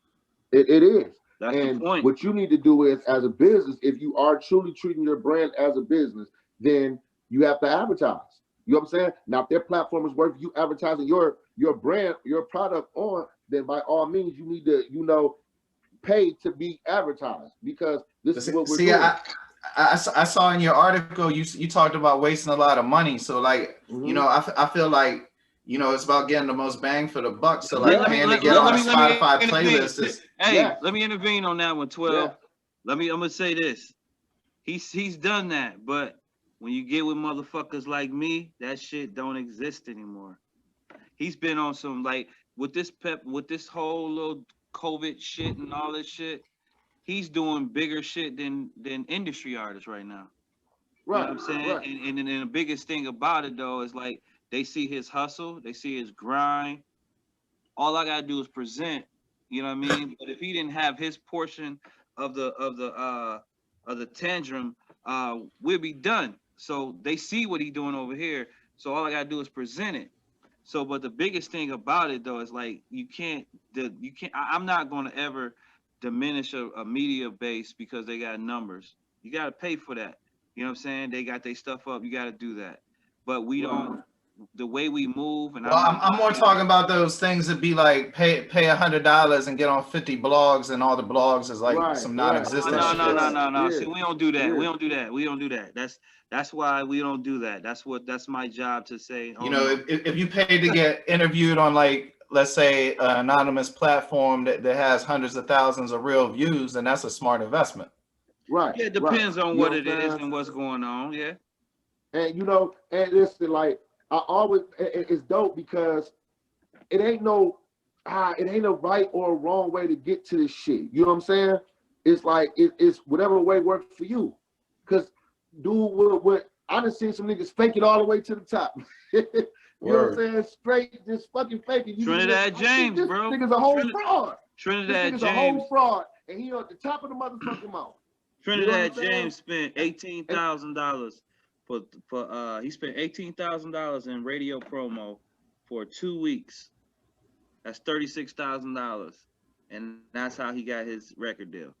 It is. That's the point. What you need to do is, as a business, if you are truly treating your brand as a business, then you have to advertise. You know what I'm saying? Now, if their platform is worth you advertising your brand, your product on, then by all means you need to, pay to be advertised, because this is what we're doing. I saw in your article you talked about wasting a lot of money. So like, I feel like, it's about getting the most bang for the buck. So like paying to get on a Spotify playlist is. Hey, let me intervene on that one, 12. Yeah. I'm gonna say this. He's done that, but when you get with motherfuckers like me, that shit don't exist anymore. He's been on some like with this whole little COVID shit and all this shit. He's doing bigger shit than industry artists right now. Right. You know what I'm saying? Right. And the biggest thing about it though is like they see his hustle, they see his grind. All I gotta do is present, you know what I mean? But if he didn't have his portion of the tantrum, we'll be done. So they see what he's doing over here. So all I gotta do is present it. So, but the biggest thing about it though is like I'm not gonna ever diminish a media base because they got numbers. You got to pay for that. You know what I'm saying? They got their stuff up. You got to do that. But we don't. The way we move, and I'm more talking about those things that be like pay $100 and get on 50 blogs, and all the blogs is like some non-existent. No. Yeah. See, we don't do that. Yeah. We don't do that. That's why we don't do that. That's my job to say. If you pay to get interviewed on like, let's say, an anonymous platform that has hundreds of thousands of real views, then that's a smart investment. Right. Yeah, it depends on what it is and what's going on. Yeah. And and listen, like it's dope because it ain't no right or wrong way to get to this shit. You know what I'm saying? It's like it's whatever way works for you. Cause what I done seen some niggas fake it all the way to the top. You know what I'm saying? Straight, just fucking fake it. Trinidad James, this bro. This nigga's a whole fraud. Trinidad James. A whole fraud, and he at the top of the motherfucking mouth. Trinidad James spent $18,000 he spent $18,000 in radio promo for 2 weeks. That's $36,000, and that's how he got his record deal.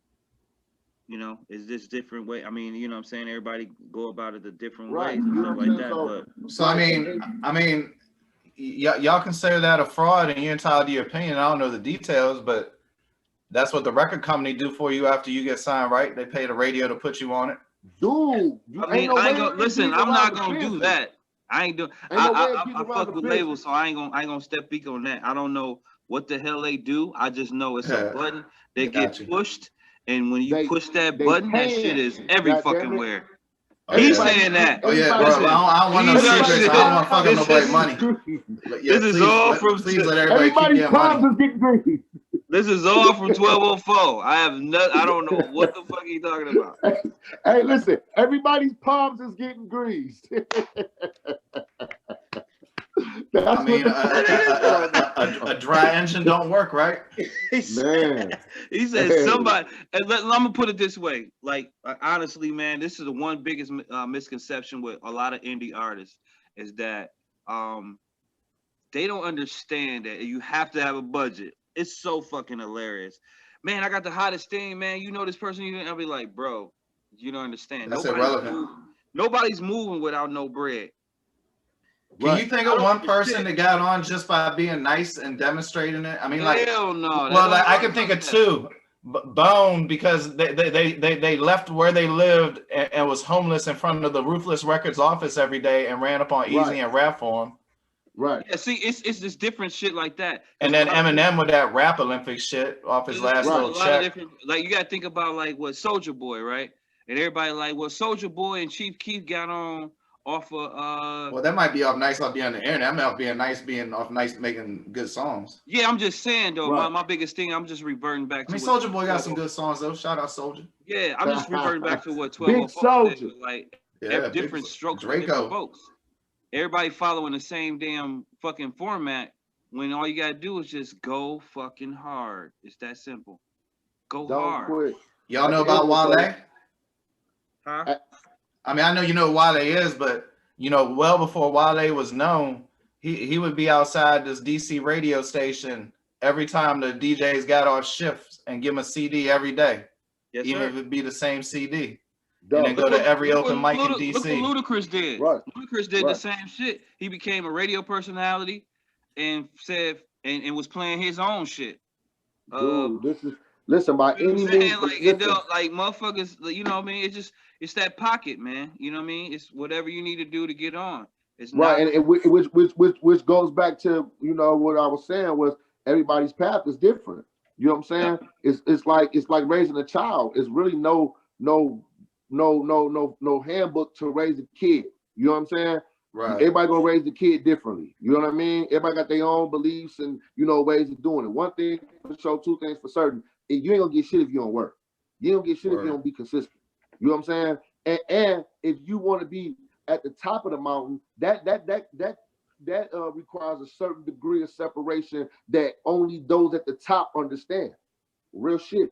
It's just different way. I mean, you know what I'm saying? Everybody go about it a different way and stuff like that. So I mean, y'all consider that a fraud, and you're entitled to your opinion. I don't know the details, but That's what the record company do for you after you get signed, right? They pay the radio to put you on it. Dude, I mean, I ain't gonna listen. I'm not gonna do that. I ain't doing. I fuck with labels, so I ain't gonna step peak on that. I don't know what the hell they do. I just know it's a button that get pushed, and when you push that button, that shit is every fucking where. He's saying that. Oh yeah, bro. I don't want no secrets. I don't want to fuck up nobody's money. This is all from. Please let everybody keep their money. This is all from 1204. I don't know what the fuck he's talking about. Hey, listen, everybody's palms is getting greased. I mean, a dry engine don't work, right? Man. He said somebody, and I'm gonna put it this way. Like, honestly, man, this is the one biggest misconception with a lot of indie artists is that they don't understand that you have to have a budget. It's so fucking hilarious. Man, I got the hottest thing, man. You know this person, I'll be like, bro, you don't understand. That's irrelevant. Nobody's moving without no bread. Can you think of one person that got on just by being nice and demonstrating it? I mean, like, hell no. Well, like, I can think of two. Bone, because they left where they lived and was homeless in front of the Ruthless Records office every day and ran up on Easy and rap for him. Right. Yeah, see, it's this different shit like that. And then Eminem with that rap Olympic shit off his last little check. Like, you got to think about, like, what Soulja Boy, right? And everybody like, well, Soulja Boy and Chief Keef got on off of well, that might be off nice off being on the internet. That might be off nice making good songs. Yeah, I'm just saying though, my biggest thing, I'm just reverting back to Soulja Boy got some good songs though. Shout out Soulja. Yeah, I'm just reverting back to what 12 Big Soulja. Like different strokes Draco. for different folks. Everybody following the same damn fucking format when all you gotta do is just go fucking hard. It's that simple. Go hard. Quit. Y'all know about Wale? Huh? I mean, I know you know who Wale is, but well before Wale was known, he would be outside this DC radio station every time the DJs got off shifts and give him a CD every day. Yes, even sir. if it be the same CD. And then go to every open mic in DC. Look what Ludacris did. Right. Ludacris did the same shit. He became a radio personality and said and was playing his own shit. Dude, this is listen by any means. Like motherfuckers, you know what I mean? It's that pocket, man. You know what I mean? It's whatever you need to do to get on. It's right, and which goes back to what I was saying was everybody's path is different. You know what I'm saying? Yeah. It's like raising a child. It's really no handbook to raise a kid. You know what I'm saying? Right. Everybody gonna raise the kid differently. You know what I mean? Everybody got their own beliefs and ways of doing it. One thing for sure, two things for certain. You ain't gonna get shit if you don't work. You don't get shit if you don't be consistent. You know what I'm saying? And if you want to be at the top of the mountain, that requires a certain degree of separation that only those at the top understand. Real shit.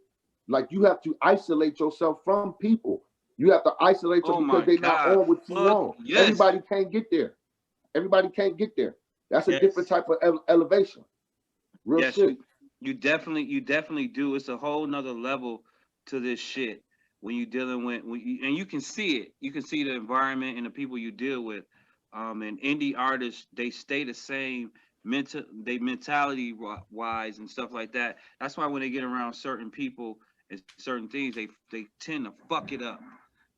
Like you have to isolate yourself from people. You have to isolate yourself because they're not on what you want. Yes. Everybody can't get there. Everybody can't get there. That's a different type of elevation. Real shit. You definitely do. It's a whole nother level to this shit when you're dealing with, and you can see it. You can see the environment and the people you deal with. And indie artists, they stay the same mentality wise and stuff like that. That's why when they get around certain people and certain things, they tend to fuck it up.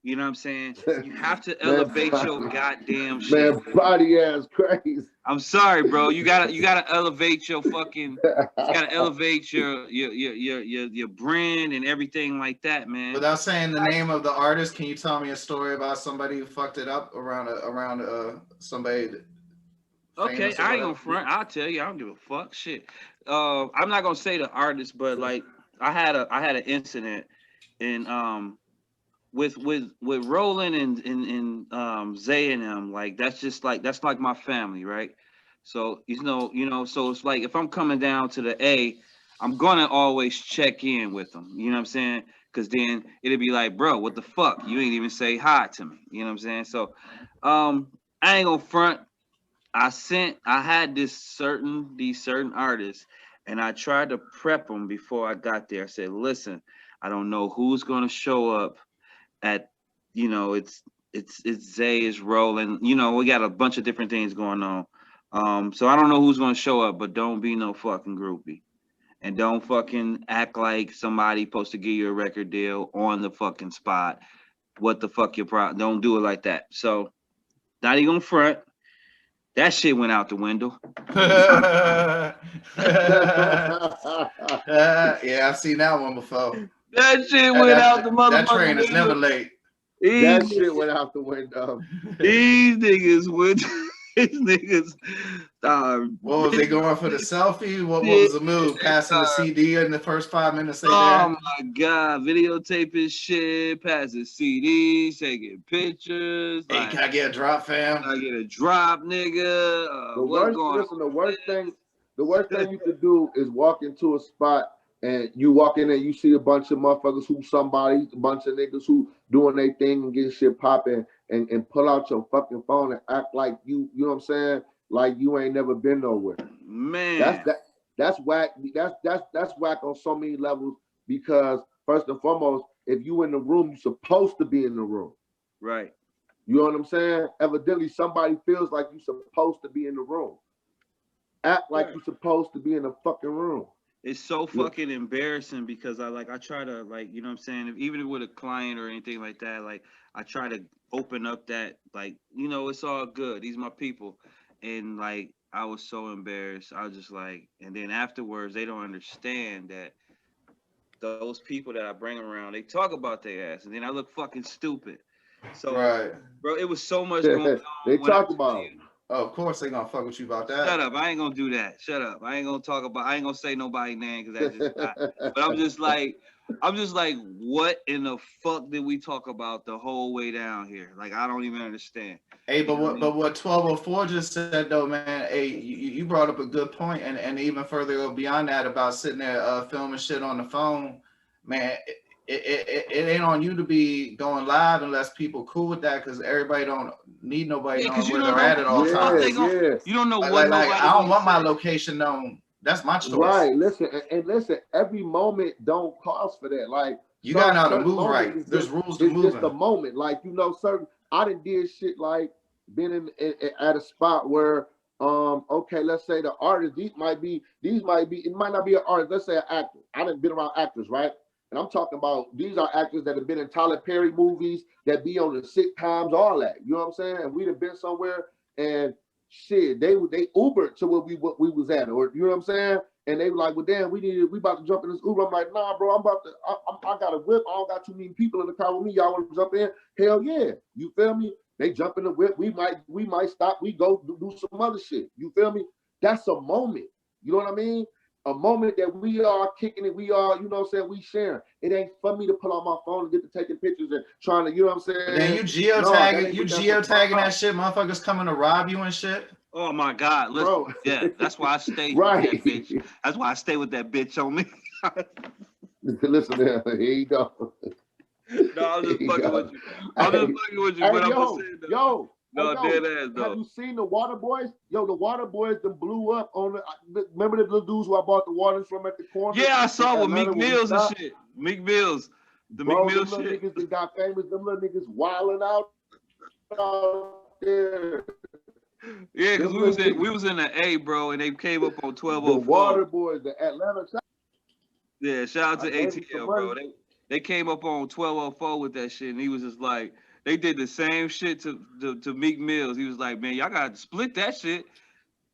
You know what I'm saying? You have to elevate your goddamn shit. Man, body ass crazy. I'm sorry, bro. You gotta elevate your fucking. You gotta elevate your brand and everything like that, man. Without saying the name of the artist, can you tell me a story about somebody who fucked it up around somebody? Okay, I ain't gonna front. I'll tell you, I don't give a fuck. Shit. I'm not gonna say the artist, but like I had an incident in with Roland and Zay and them, like that's like my family, right? So so it's like if I'm coming down to the A, I'm gonna always check in with them. You know what I'm saying? Because then it'll be like, bro, what the fuck? You ain't even say hi to me. You know what I'm saying? So I ain't gonna front. I had these certain artists, and I tried to prep them before I got there. I said, listen, I don't know who's gonna show up at, it's Zay, is Rolling, we got a bunch of different things going on. So I don't know who's gonna show up, but don't be no fucking groupie. and don't fucking act like somebody supposed to give you a record deal on the fucking spot. What the fuck your problem? Don't do it like that. So not even gonna front. That shit went out the window. Yeah, I've seen that one before. That shit went out the motherfucking That train is window. never late. That shit went out the window. These niggas went. These niggas. What was they going for the selfie? What was the move? Passing the CD in the first 5 minutes they there? Oh my god! Videotaping shit, passing CDs, taking pictures. Hey, like, can I get a drop, fam? Can I get a drop, nigga? The worst thing you could do is walk into a spot and you walk in there, you see a bunch of motherfuckers who somebody, a bunch of niggas who doing their thing and getting shit popping, and pull out your fucking phone and act like you know what I'm saying? Like you ain't never been nowhere. Man, that's whack. That's whack on so many levels, because first and foremost, if you in the room, you're supposed to be in the room. right. You know what I'm saying? Evidently, somebody feels like you're supposed to be in the room. Act like you're supposed to be in the fucking room. It's so fucking embarrassing because I try to, like, you know what I'm saying? Even with a client or anything like that, like I try to open up that, like, you know, it's all good. These are my people. And like I was so embarrassed. I was just like, and then afterwards they don't understand that those people that I bring around, they talk about their ass, and then I look fucking stupid. So, right, bro, it was so much going on. They talk about it. Oh, of course they gonna fuck with you about that. Shut up! I ain't gonna do that. Shut up! I ain't gonna talk about. I ain't gonna say nobody's name because that's just not. But I'm just like, what in the fuck did we talk about the whole way down here? Like, I don't even understand. Hey, but what 1204 just said though, man. Hey, you brought up a good point, and even further beyond that about sitting there filming shit on the phone, man. It ain't on you to be going live unless people cool with that, because everybody don't need nobody knowing where they're at all times. You don't know what like I don't want my location known. That's my choice. Right. Listen, every moment don't cost for that. Like you gotta know how to move right. There's rules to moving. It's just the moment. Like, you know, certain I done did shit like been at a spot where okay, let's say the artist, it might not be an artist, let's say an actor. I done been around actors, right? And I'm talking about, these are actors that have been in Tyler Perry movies, that be on the sitcoms, all that. You know what I'm saying? And we'd have been somewhere and shit, they Ubered to where we was at, or you know what I'm saying? And they were like, well, damn, we about to jump in this Uber. I'm like, nah, bro, I got a whip. I don't got too many people in the car with me. Y'all want to jump in? Hell yeah. You feel me? They jump in the whip. We might stop. We go do some other shit. You feel me? That's a moment. You know what I mean? A moment that we are kicking it, we are, you know what I'm saying, we sharing. It ain't for me to pull out my phone and get to taking pictures and trying to, you know what I'm saying? But then you geotagging that shit, motherfuckers coming to rob you and shit. Oh my God, listen, bro. Yeah, that's why I stay right. with that bitch. That's why I stay with that bitch on me. Listen, here you go. No, I'm just fucking with you. I'm just fucking with you, but I'm just saying that. No, dead ass though. Have you seen the Water Boys? Yo, the Water Boys them blew up on remember the little dudes who I bought the waters from at the corner? Yeah, I saw with Meek Mills and shit. Meek Mills. The Meek Mills shit. Niggas that got famous, them little niggas wilding out there. Yeah, because we was in the A, bro, and they came up on 1204. The Water Boys, the Atlanta. Yeah, shout out to ATL, bro. They came up on 1204 with that shit, and he was just like, they did the same shit to Meek Mills. He was like, man, y'all got to split that shit,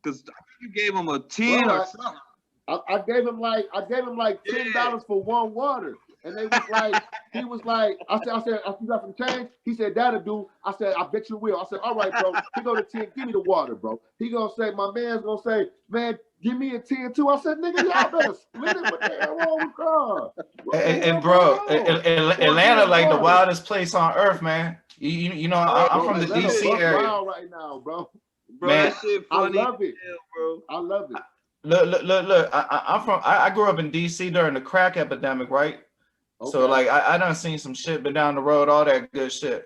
because you gave him a 10 or something. I gave him like $10 for one water. And they was like, he was like, I said, you got some change? He said, that'll do. I said, I bet you will. I said, all right, bro. He go to 10, give me the water, bro. He gonna say, my man's gonna say, man, give me a 10 too. I said, nigga, y'all better split it. What the hell wrong with God? And bro, Atlanta like the wildest place on earth, man. You know, I'm from the DC area. Wild right now, bro. Man, that shit funny. I love it, bro. I love it. Look. I grew up in DC during the crack epidemic, right? Okay. So like I done seen some shit, been down the road, all that good shit.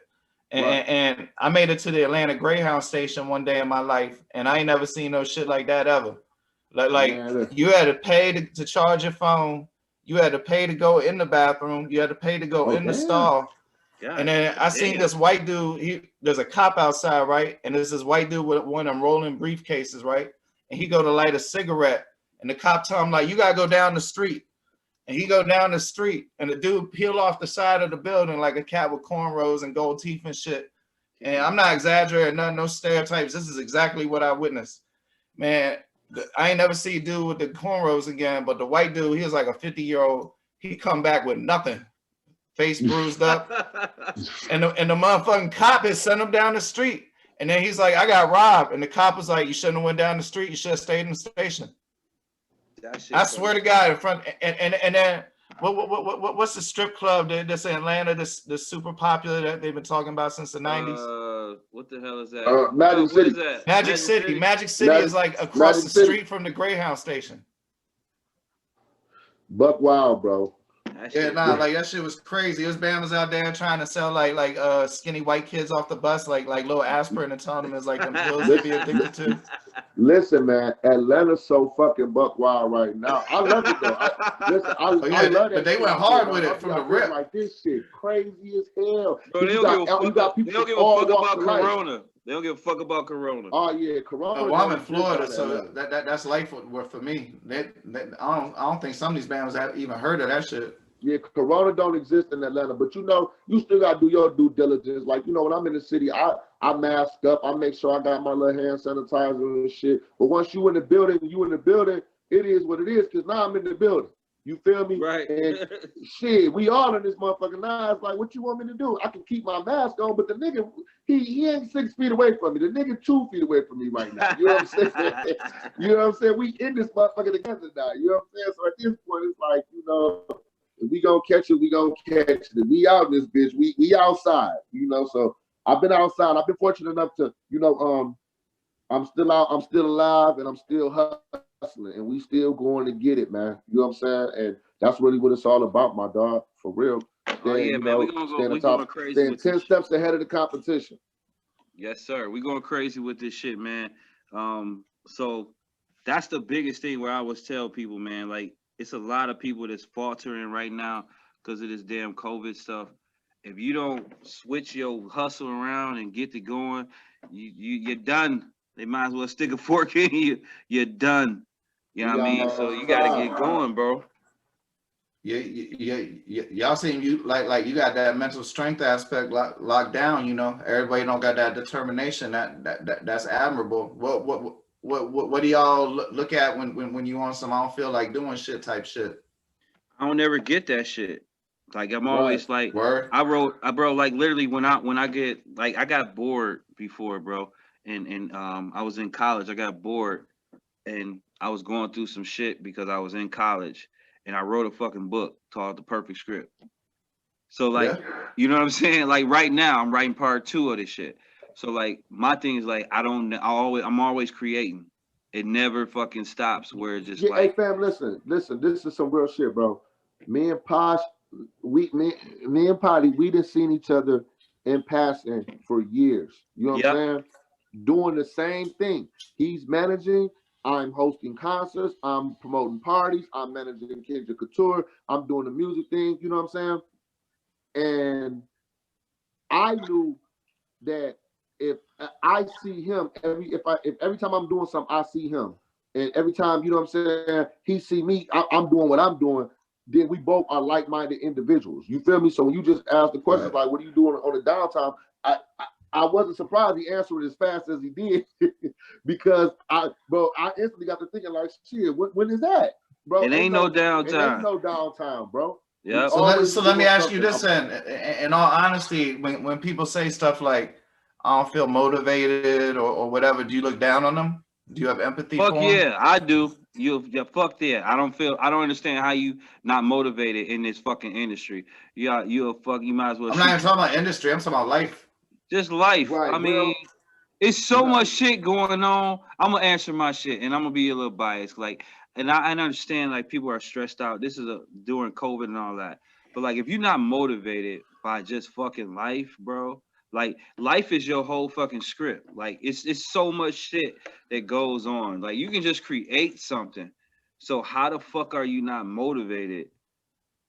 And I made it to the Atlanta Greyhound station one day in my life, and I ain't never seen no shit like that ever. Like you had to pay to charge your phone, you had to pay to go in the bathroom, you had to pay to go in the stall. God, and then I seen this white dude, there's a cop outside, right? And there's this white dude with one of them rolling briefcases, right? And he go to light a cigarette, and the cop tell him like, you gotta go down the street. And he go down the street, and the dude peel off the side of the building like a cat with cornrows and gold teeth and shit. And I'm not exaggerating, no stereotypes. This is exactly what I witnessed. Man, I ain't never see a dude with the cornrows again, but the white dude, he was like a 50-year-old. He come back with nothing. Face bruised up. and the motherfucking cop has sent him down the street. And then he's like, I got robbed. And the cop was like, you shouldn't have went down the street. You should have stayed in the station. I swear to God, in front and then what's the strip club that's in Atlanta that's super popular that they've been talking about since the 90s? What the hell is that? Magic City. Is that? Magic City. Magic City is like across the street from the Greyhound station. Buck Wild, bro. Yeah, nah, like that shit was crazy. There's Bama's out there trying to sell like skinny white kids off the bus, like little aspirant, and telling them it's like them pills to be addicted to. Listen, man, Atlanta's so fucking buck wild right now. I love it though. I love that. But they went hard with it from the rip. Like this shit, crazy as hell. Bro, they don't give a fuck about Corona. They don't give a fuck about Corona. Oh yeah, Corona. Well, I'm in Florida, so that's life for me. I don't think some of these bands have even heard of that shit. Yeah, Corona don't exist in Atlanta, but you know, you still gotta do your due diligence. Like, you know, when I'm in the city, I mask up, I make sure I got my little hand sanitizer and shit. But once you in the building, it is what it is, because now I'm in the building. You feel me? Right. And shit, we all in this motherfucker now. It's like, what you want me to do? I can keep my mask on, but the nigga, he ain't 6 feet away from me. The nigga 2 feet away from me right now. You know what I'm saying? You know what I'm saying? We in this motherfucker together now. You know what I'm saying? So at this point, it's like, you know, if we gonna catch it, we gonna catch it. We out in this bitch. We outside, you know. So I've been outside. I've been fortunate enough to, you know, I'm still out, I'm still alive, and I'm still hustling, and we still going to get it, man. You know what I'm saying? And that's really what it's all about, my dog, for real. Yeah, man, we're going crazy. Staying 10 steps ahead of the competition. Yes, sir. We're going crazy with this shit, man. So that's the biggest thing where I always tell people, man, like, it's a lot of people that's faltering right now because of this damn COVID stuff. If you don't switch your hustle around and get to going, you're done. They might as well stick a fork in you. You're done. You know what I mean? So you gotta get going, bro. Yeah. Y'all seem you like you got that mental strength aspect locked down. You know, everybody don't got that determination. That's admirable. What do y'all look at when you on some I don't feel like doing shit type shit? I don't ever get that shit. Like I'm always like, Word. I bro, like literally when I get like I got bored before, bro, and I was in college. I got bored, and I was going through some shit because I was in college, and I wrote a fucking book called The Perfect Script. So like, You know what I'm saying? Like right now, I'm writing part 2 of this shit. So like my thing is like I'm always creating. It never fucking stops. Where it's just like, hey fam, listen. This is some real shit, bro. Me and Posh, me and Poddy, we done seen each other in passing for years. You know what I'm saying? Doing the same thing. He's managing. I'm hosting concerts. I'm promoting parties. I'm managing Kendrick Couture. I'm doing the music thing. You know what I'm saying? And I knew that if I see him every time I'm doing something, I see him, and every time, you know what I'm saying, he see me, I'm doing what I'm doing, then we both are like-minded individuals. You feel me? So when you just asked the question, like, what are you doing on the downtime? I wasn't surprised he answered it as fast as he did because I instantly got to thinking like, shit, when is that, bro? It ain't no downtime. It ain't no downtime, bro. Yeah. So let me ask you this, in all honesty, when people say stuff like, I don't feel motivated or whatever, do you look down on them? Do you have empathy for them? Fuck yeah, I do. Fuck yeah. I don't understand how you not motivated in this fucking industry. You might as well. I'm not even talking about industry. I'm talking about life. Just life. Right, I mean, it's so much shit going on. I'm gonna answer my shit, and I'm gonna be a little biased. Like, and I understand like people are stressed out. This is during COVID and all that. But like, if you're not motivated by just fucking life, bro. Like life is your whole fucking script. Like it's so much shit that goes on. Like you can just create something. So how the fuck are you not motivated?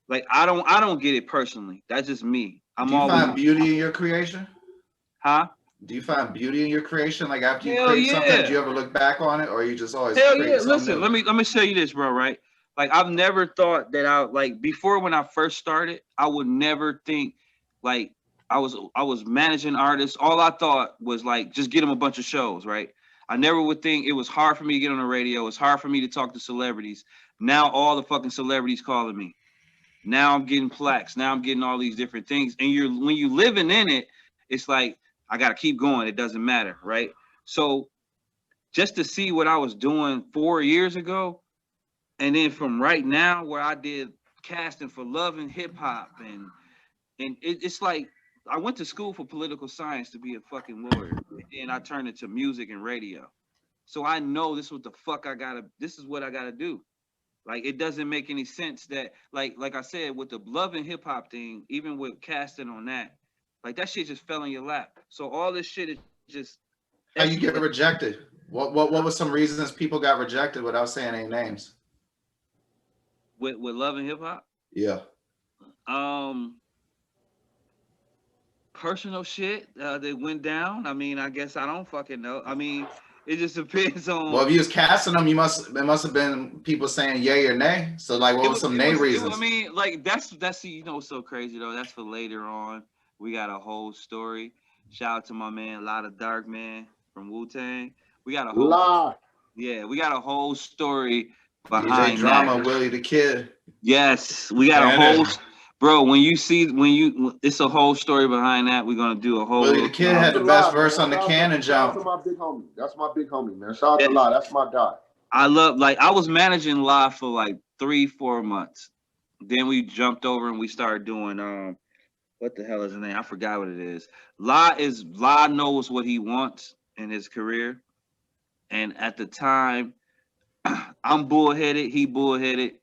Like I don't get it personally. That's just me. Do you find beauty in your creation? Huh? Do you find beauty in your creation? Like after you Hell create something, yeah. do you ever look back on it, or you just always Hell yeah. create something Listen, new? let me show you this, bro, right? Like I've never thought that I like before when I first started, I would never think like I was managing artists. All I thought was like just get them a bunch of shows, right? I never would think it was hard for me to get on the radio. It's hard for me to talk to celebrities. Now all the fucking celebrities calling me. Now I'm getting plaques. Now I'm getting all these different things. And you're when you living in it, it's like I gotta keep going. It doesn't matter, right? So just to see what I was doing 4 years ago, and then from right now where I did casting for Love and Hip Hop, and it's like I went to school for political science to be a fucking lawyer, and then I turned into music and radio. So I know this is what the fuck I gotta. This is what I gotta do. Like it doesn't make any sense that like I said with the Love and Hip Hop thing, even with casting on that, like that shit just fell in your lap. So all this shit is just How you get escalated rejected? What was some reasons people got rejected without saying any names? with Love and Hip Hop. Yeah. Um, Personal shit that went down. I mean, I guess I don't fucking know. I mean, it just depends Well, on. if you was casting them, it must have been people saying yay or nay. So like, what was some nay reasons? I mean, like that's you know what's so crazy though. That's for later on. We got a whole story. Shout out to my man, Lot of Dark Man from Wu Tang. We got a whole Lie. yeah, we got a whole story DJ behind Drama, that. Willie the Kid. Yes, we got a whole. Bro, when it's a whole story behind that. We're gonna do a whole. Willie the Kid had the best verse on the Cannon Shout out jump. to my big homie. That's my big homie, man. Shout out to Lie. That's my guy. I love like I was managing live for like 3-4 months. Then we jumped over and we started doing what the hell is his name? I forgot what it is. La knows what he wants in his career. And at the time, I'm bullheaded, he bullheaded.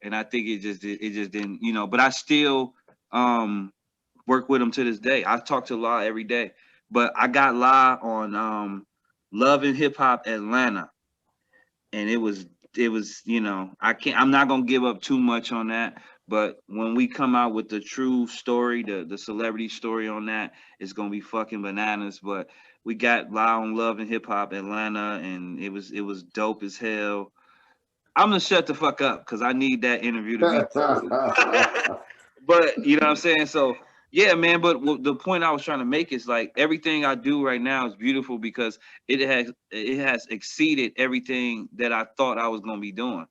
And I think it just didn't, you know, but I still work with him to this day. I talk to La every day. But I got La on Love and Hip Hop Atlanta. And it was, you know, I'm not gonna give up too much on that. But when we come out with the true story, the celebrity story on that, it's gonna be fucking bananas. But we got La on Love and Hip Hop Atlanta, and it was dope as hell. I'm gonna shut the fuck up because I need that interview to be. But you know what I'm saying? So yeah, man. But the point I was trying to make is like everything I do right now is beautiful because it has exceeded everything that I thought I was gonna be doing.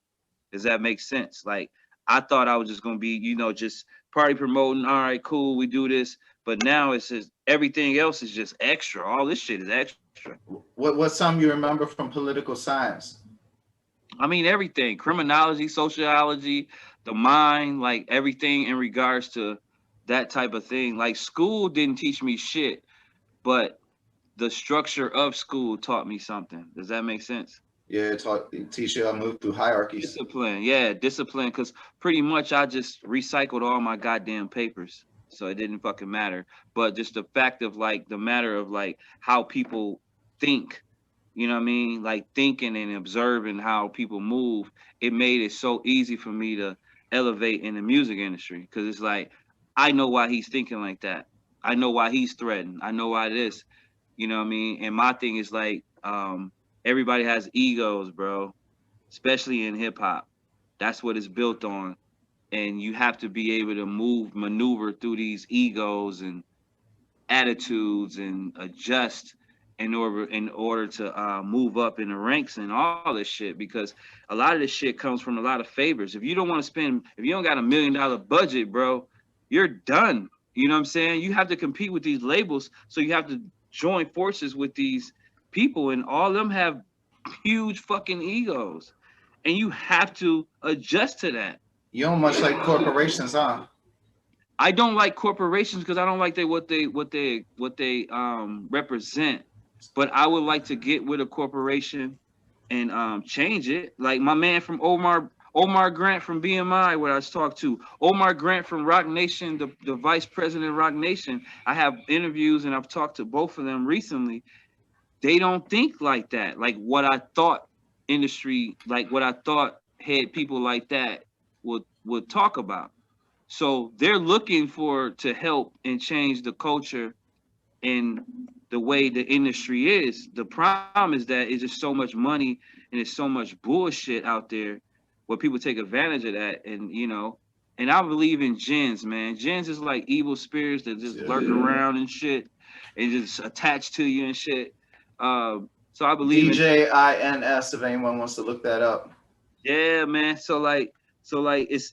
Does that make sense? Like I thought I was just gonna be, you know, just party promoting. All right, cool, we do this. But now it's just everything else is just extra. All this shit is extra. What's some you remember from political science? I mean, everything, criminology, sociology, the mind, like everything in regards to that type of thing. Like school didn't teach me shit, but the structure of school taught me something. Does that make sense? Yeah, teach you how to move through hierarchies. Discipline. Yeah, discipline. Because pretty much I just recycled all my goddamn papers. So it didn't fucking matter. But just the fact of like the matter of like how people think, you know what I mean? Like thinking and observing how people move, it made it so easy for me to elevate in the music industry. Because it's like, I know why he's thinking like that. I know why he's threatened. I know why this, you know what I mean? And my thing is like, everybody has egos, bro, especially in hip hop. That's what it's built on. And you have to be able to maneuver through these egos and attitudes and adjust in order to move up in the ranks and all this shit, because a lot of this shit comes from a lot of favors. If you don't got $1 million budget, bro, you're done. You know what I'm saying? You have to compete with these labels, so you have to join forces with these people, and all of them have huge fucking egos, and you have to adjust to that. You don't much like corporations, huh? I don't like corporations because I don't like what they represent. But I would like to get with a corporation and change it. Like my man from Omar Grant from BMI, where I was talked to, Omar Grant from Rock Nation, the vice president of Rock Nation. I have interviews and I've talked to both of them recently. They don't think like that. Like what I thought what I thought had people like that would talk about. So they're looking to help and change the culture in the way the industry is. The problem is that it's just so much money and there's so much bullshit out there where people take advantage of that. And you know, and I believe in jinns, man. Jinns is like evil spirits that just lurk around and shit and just attach to you and shit. So I believe in DJINS if anyone wants to look that up. yeah, man. So like it's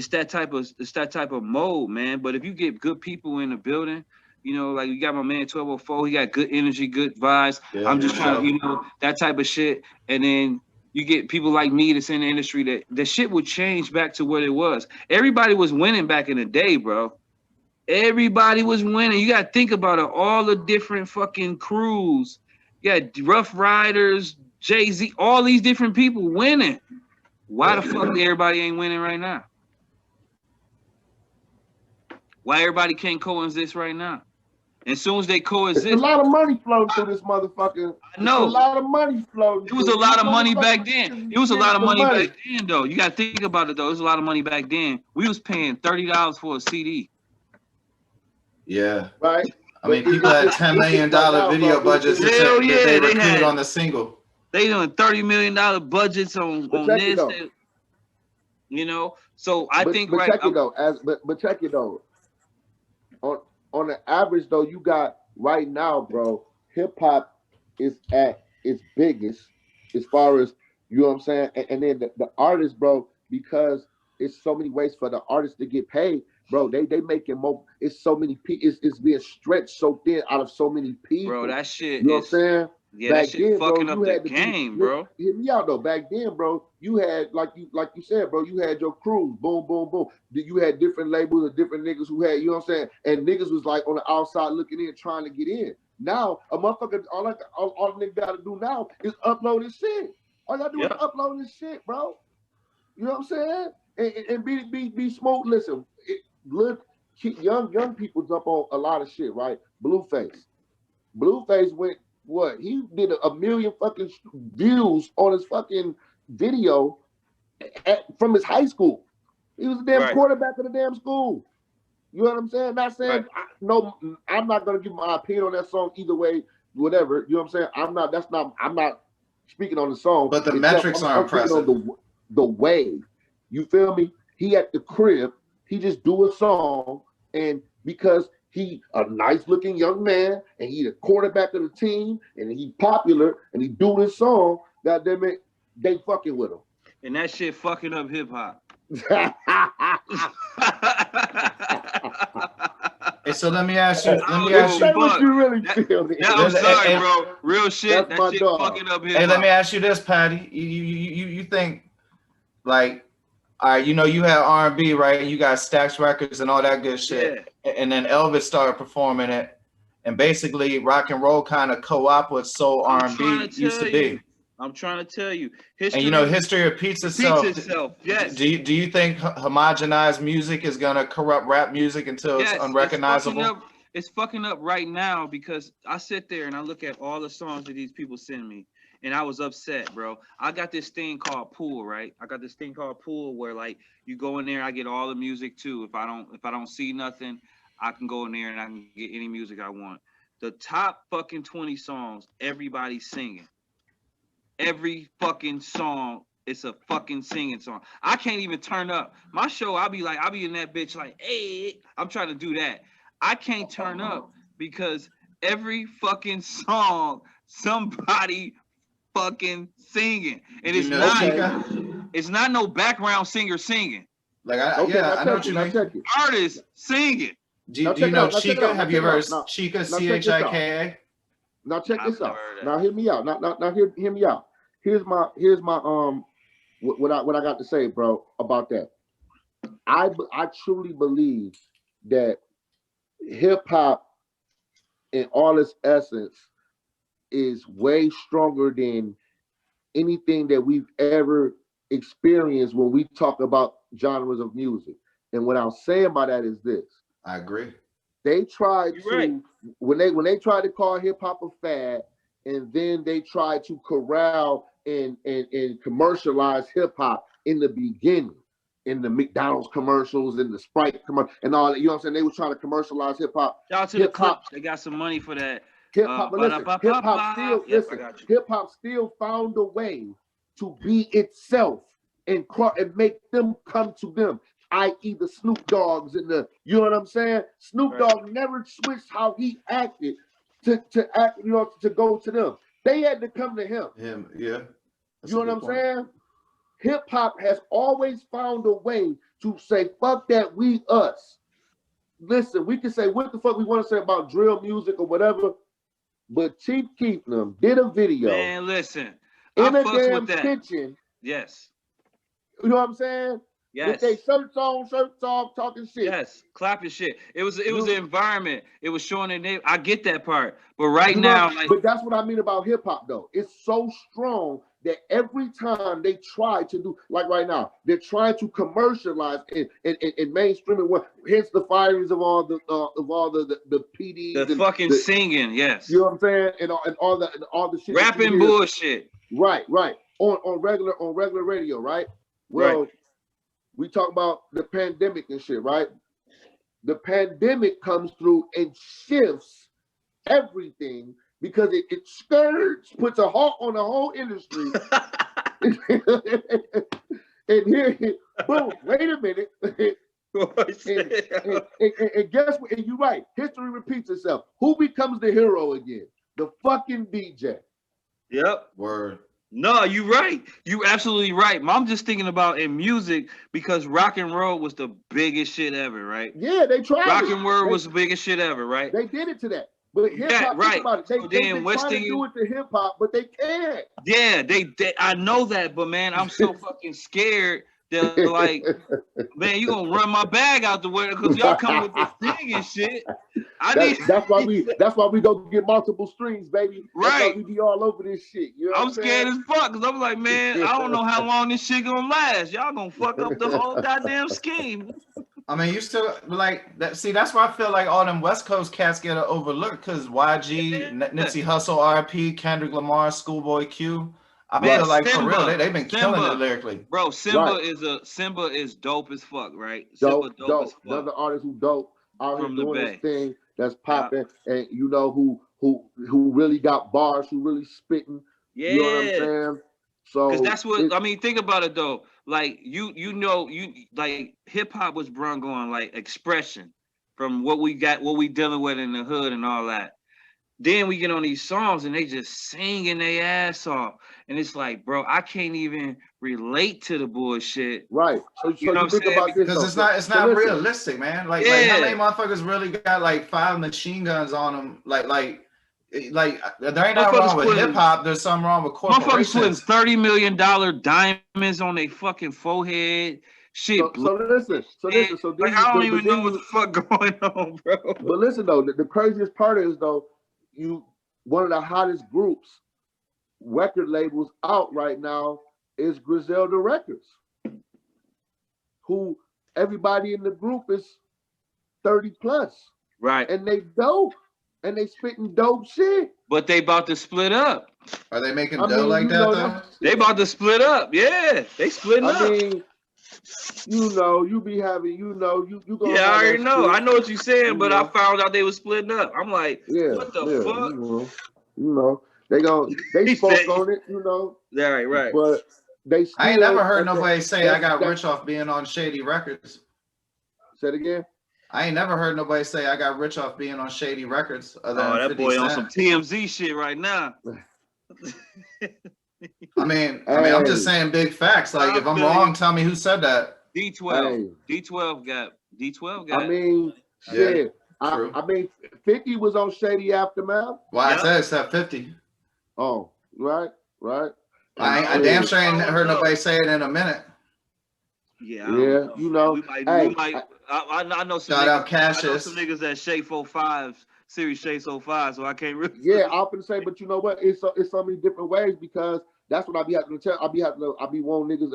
that type of mode, man. But if you get good people in the building, you know, like you got my man 1204, he got good energy, good vibes. Yeah, I'm just trying to, you know, that type of shit. And then you get people like me that's in the industry that the shit would change back to what it was. Everybody was winning back in the day, bro. Everybody was winning. You gotta think about it. All the different fucking crews. You got Rough Riders, Jay-Z, all these different people winning. Why the fuck everybody ain't winning right now? Why everybody can't coexist right now? As soon as they coexist, it's a lot of money flowing through this motherfucker. I know. It's a lot of money flowing. It was a lot of money back then. It was a lot of money back then, though. You gotta think about it, though. It was a lot of money back then. We was paying $30 for a CD. Yeah. Right. I mean, people had $10 million video budgets that they recruited on the single. They doing $30 million budgets on this. You know, so I think but right. Check it though, but check it though. On the average though, you got right now, bro. Hip hop is at its biggest as far as you know what I'm saying, and then the artists, bro, because it's so many ways for the artists to get paid, bro. They making more. It's so many people. It's being stretched so thin out of so many people. Bro, that shit. You know what I'm saying? Yeah, back that shit then, fucking bro, up the game, bro. Hear me out though. Back then, bro, you had like you said, bro, you had your crews, boom, boom, boom. You had different labels of different niggas who had, you know what I'm saying, and niggas was like on the outside looking in, trying to get in. Now a motherfucker, all the nigga gotta do now is upload his shit. All you gotta do is upload his shit, bro. You know what I'm saying? And be smooth. Listen, look, young people jump on a lot of shit, right? Blueface went. What he did 1 million fucking views on his fucking video from his high school. He was a damn quarterback of the damn school. You know what I'm saying? Not saying no. I'm not gonna give my opinion on that song either way. Whatever. You know what I'm saying? I'm not speaking on the song. But the metrics are impressive. On the way. You feel me? He at the crib. He just do a song, and because he a nice looking young man, and he the quarterback of the team, and he popular, and he do this song. Goddamn it, they fucking with him. And that shit fucking up hip hop. Hey, so let me ask you. Say what you really feel. I'm sorry, bro. Real shit. That shit fucking up hip hop. Hey, let me ask you this, Patty. You think like, all right, you know, you had R&B, right? You got Stax Records and all that good shit. Yeah. And then Elvis started performing it. And basically rock and roll kind of co-op with soul R&B used to be. I'm trying to tell you. And you know, history repeats itself. Yes. Do you think homogenized music is going to corrupt rap music until it's unrecognizable? It's fucking up right now because I sit there and I look at all the songs that these people send me. And I was upset, bro. I got this thing called Pool, right? I got this thing called Pool where like you go in there, I get all the music too. If I don't see nothing, I can go in there and I can get any music I want. The top fucking 20 songs, everybody's singing. Every fucking song, it's a fucking singing song. I can't even turn up. My show, I'll be in that bitch like, hey, I'm trying to do that. I can't turn up because every fucking song, somebody fucking singing, and it's not no background singer singing. Like I know what you mean. Artists singing. Do you know Chica? Have you ever heard Chica? CHIKA. Now check this out. Now hear me out. Now hear me out. Here's my what I got to say, bro, about that. I truly believe that hip hop in all its essence is way stronger than anything that we've ever experienced when we talk about genres of music. And what I'm saying by that is this. I agree. They tried when they tried to call hip hop a fad, and then they tried to corral and commercialize hip hop in the beginning. in the McDonald's commercials and the Sprite commercial and all that. You know what I'm saying? They were trying to commercialize hip hop. Shout out to the Clips. They got some money for that. Hip hop, but listen, hip hop still found a way to be itself and make them come to them, i.e. the Snoop Dogg's and the, you know what I'm saying? Snoop Dogg never switched how he acted to act, you know, to go to them. They had to come to him. Yeah. You know what I'm saying? Hip hop has always found a way to say, fuck that, we us. Listen, we can say what the fuck we want to say about drill music or whatever, but Chief Keef them did a video. Man, listen. In a damn kitchen. Yes. You know what I'm saying? Yes. With they shirts off, talking shit. Yes, clapping shit. It was the environment. It was showing their name. I get that part. But right now, like, but that's what I mean about hip hop though. It's so strong that every time they try to do, like right now, they're trying to commercialize and mainstream it. Hence the firings of all the PDs, the fucking singing. Yes. You know what I'm saying? And all the shit. Rapping bullshit. Right. On regular radio, right? Well, we talk about the pandemic and shit, right? The pandemic comes through and shifts everything because it puts a halt on the whole industry. And here, boom, wait a minute. and guess what? And you're right. History repeats itself. Who becomes the hero again? The fucking DJ. Yep. Word. No, you're right. You absolutely right. I'm just thinking about in music because rock and roll was the biggest shit ever, right? Yeah, they tried. Rock and roll was the biggest shit ever, right? They did it to that. But hip hop, think about it. They've been trying to do it to hip hop, but they can't. Yeah, they I know that, but man, I'm so fucking scared that like, man, you gonna run my bag out the way because y'all come with this thing and shit. That's why we go get multiple streams, baby. That's why we be all over this shit. You know I'm scared as fuck because I'm like, man, I don't know how long this shit gonna last. Y'all gonna fuck up the whole goddamn scheme. I mean, you still like that. See, that's why I feel like all them West Coast cats get overlooked because YG, Nipsey Hussle, RP, Kendrick Lamar, Schoolboy Q. I feel like Simba, for real, they've been killing it lyrically. Bro, Simba is dope as fuck, right? Dope as fuck. Another artist who dope out here doing this thing that's popping, and you know who really got bars, who really spitting. Yeah. You know what I'm saying? So because that's what I mean. Think about it though. Like you like hip hop was brung on like expression from what we dealing with in the hood and all that. Then we get on these songs and they just singing their ass off, and it's like, bro, I can't even relate to the bullshit. Right. So you know what I'm saying? Because it's not realistic, man. Like how many motherfuckers really got like 5 machine guns on them? Like there ain't nothing wrong with hip hop. There's something wrong with corporations. Motherfuckers putting $30 million diamonds on their fucking forehead. Shit. So listen. So like, I don't even know what the fuck going on, bro. But listen though, the craziest part is though, one of the hottest groups, record labels out right now is Griselda Records, who everybody in the group is 30 plus. Right. And they dope. And they spitting dope shit. But they about to split up. Are they making dough like that though? They about to split up. Yeah, they splitting up. I mean, you be having, you gonna. Yeah, I already know. I know what you're saying, but I found out they was splitting up. I'm like, what the fuck? They spoke on it, Yeah, right. But I ain't never heard nobody say I got rich off being on Shady Records. Say it again. I ain't never heard nobody say I got rich off being on Shady Records. That boy on some TMZ shit right now. I mean, I'm just saying big facts. Like, if I'm wrong, tell me who said that. D12 got. I mean, shit. I mean, 50 was on Shady Aftermath. Well, I said except 50. Oh, right. I damn sure ain't heard nobody say it in a minute. Yeah, We might. I know some. Shout out Cassius. I know some niggas that shake 45 series shakes 05, so I can't really. Yeah, I'm gonna say, but you know what? It's so many different ways because that's what I be having to tell. I be wanting niggas.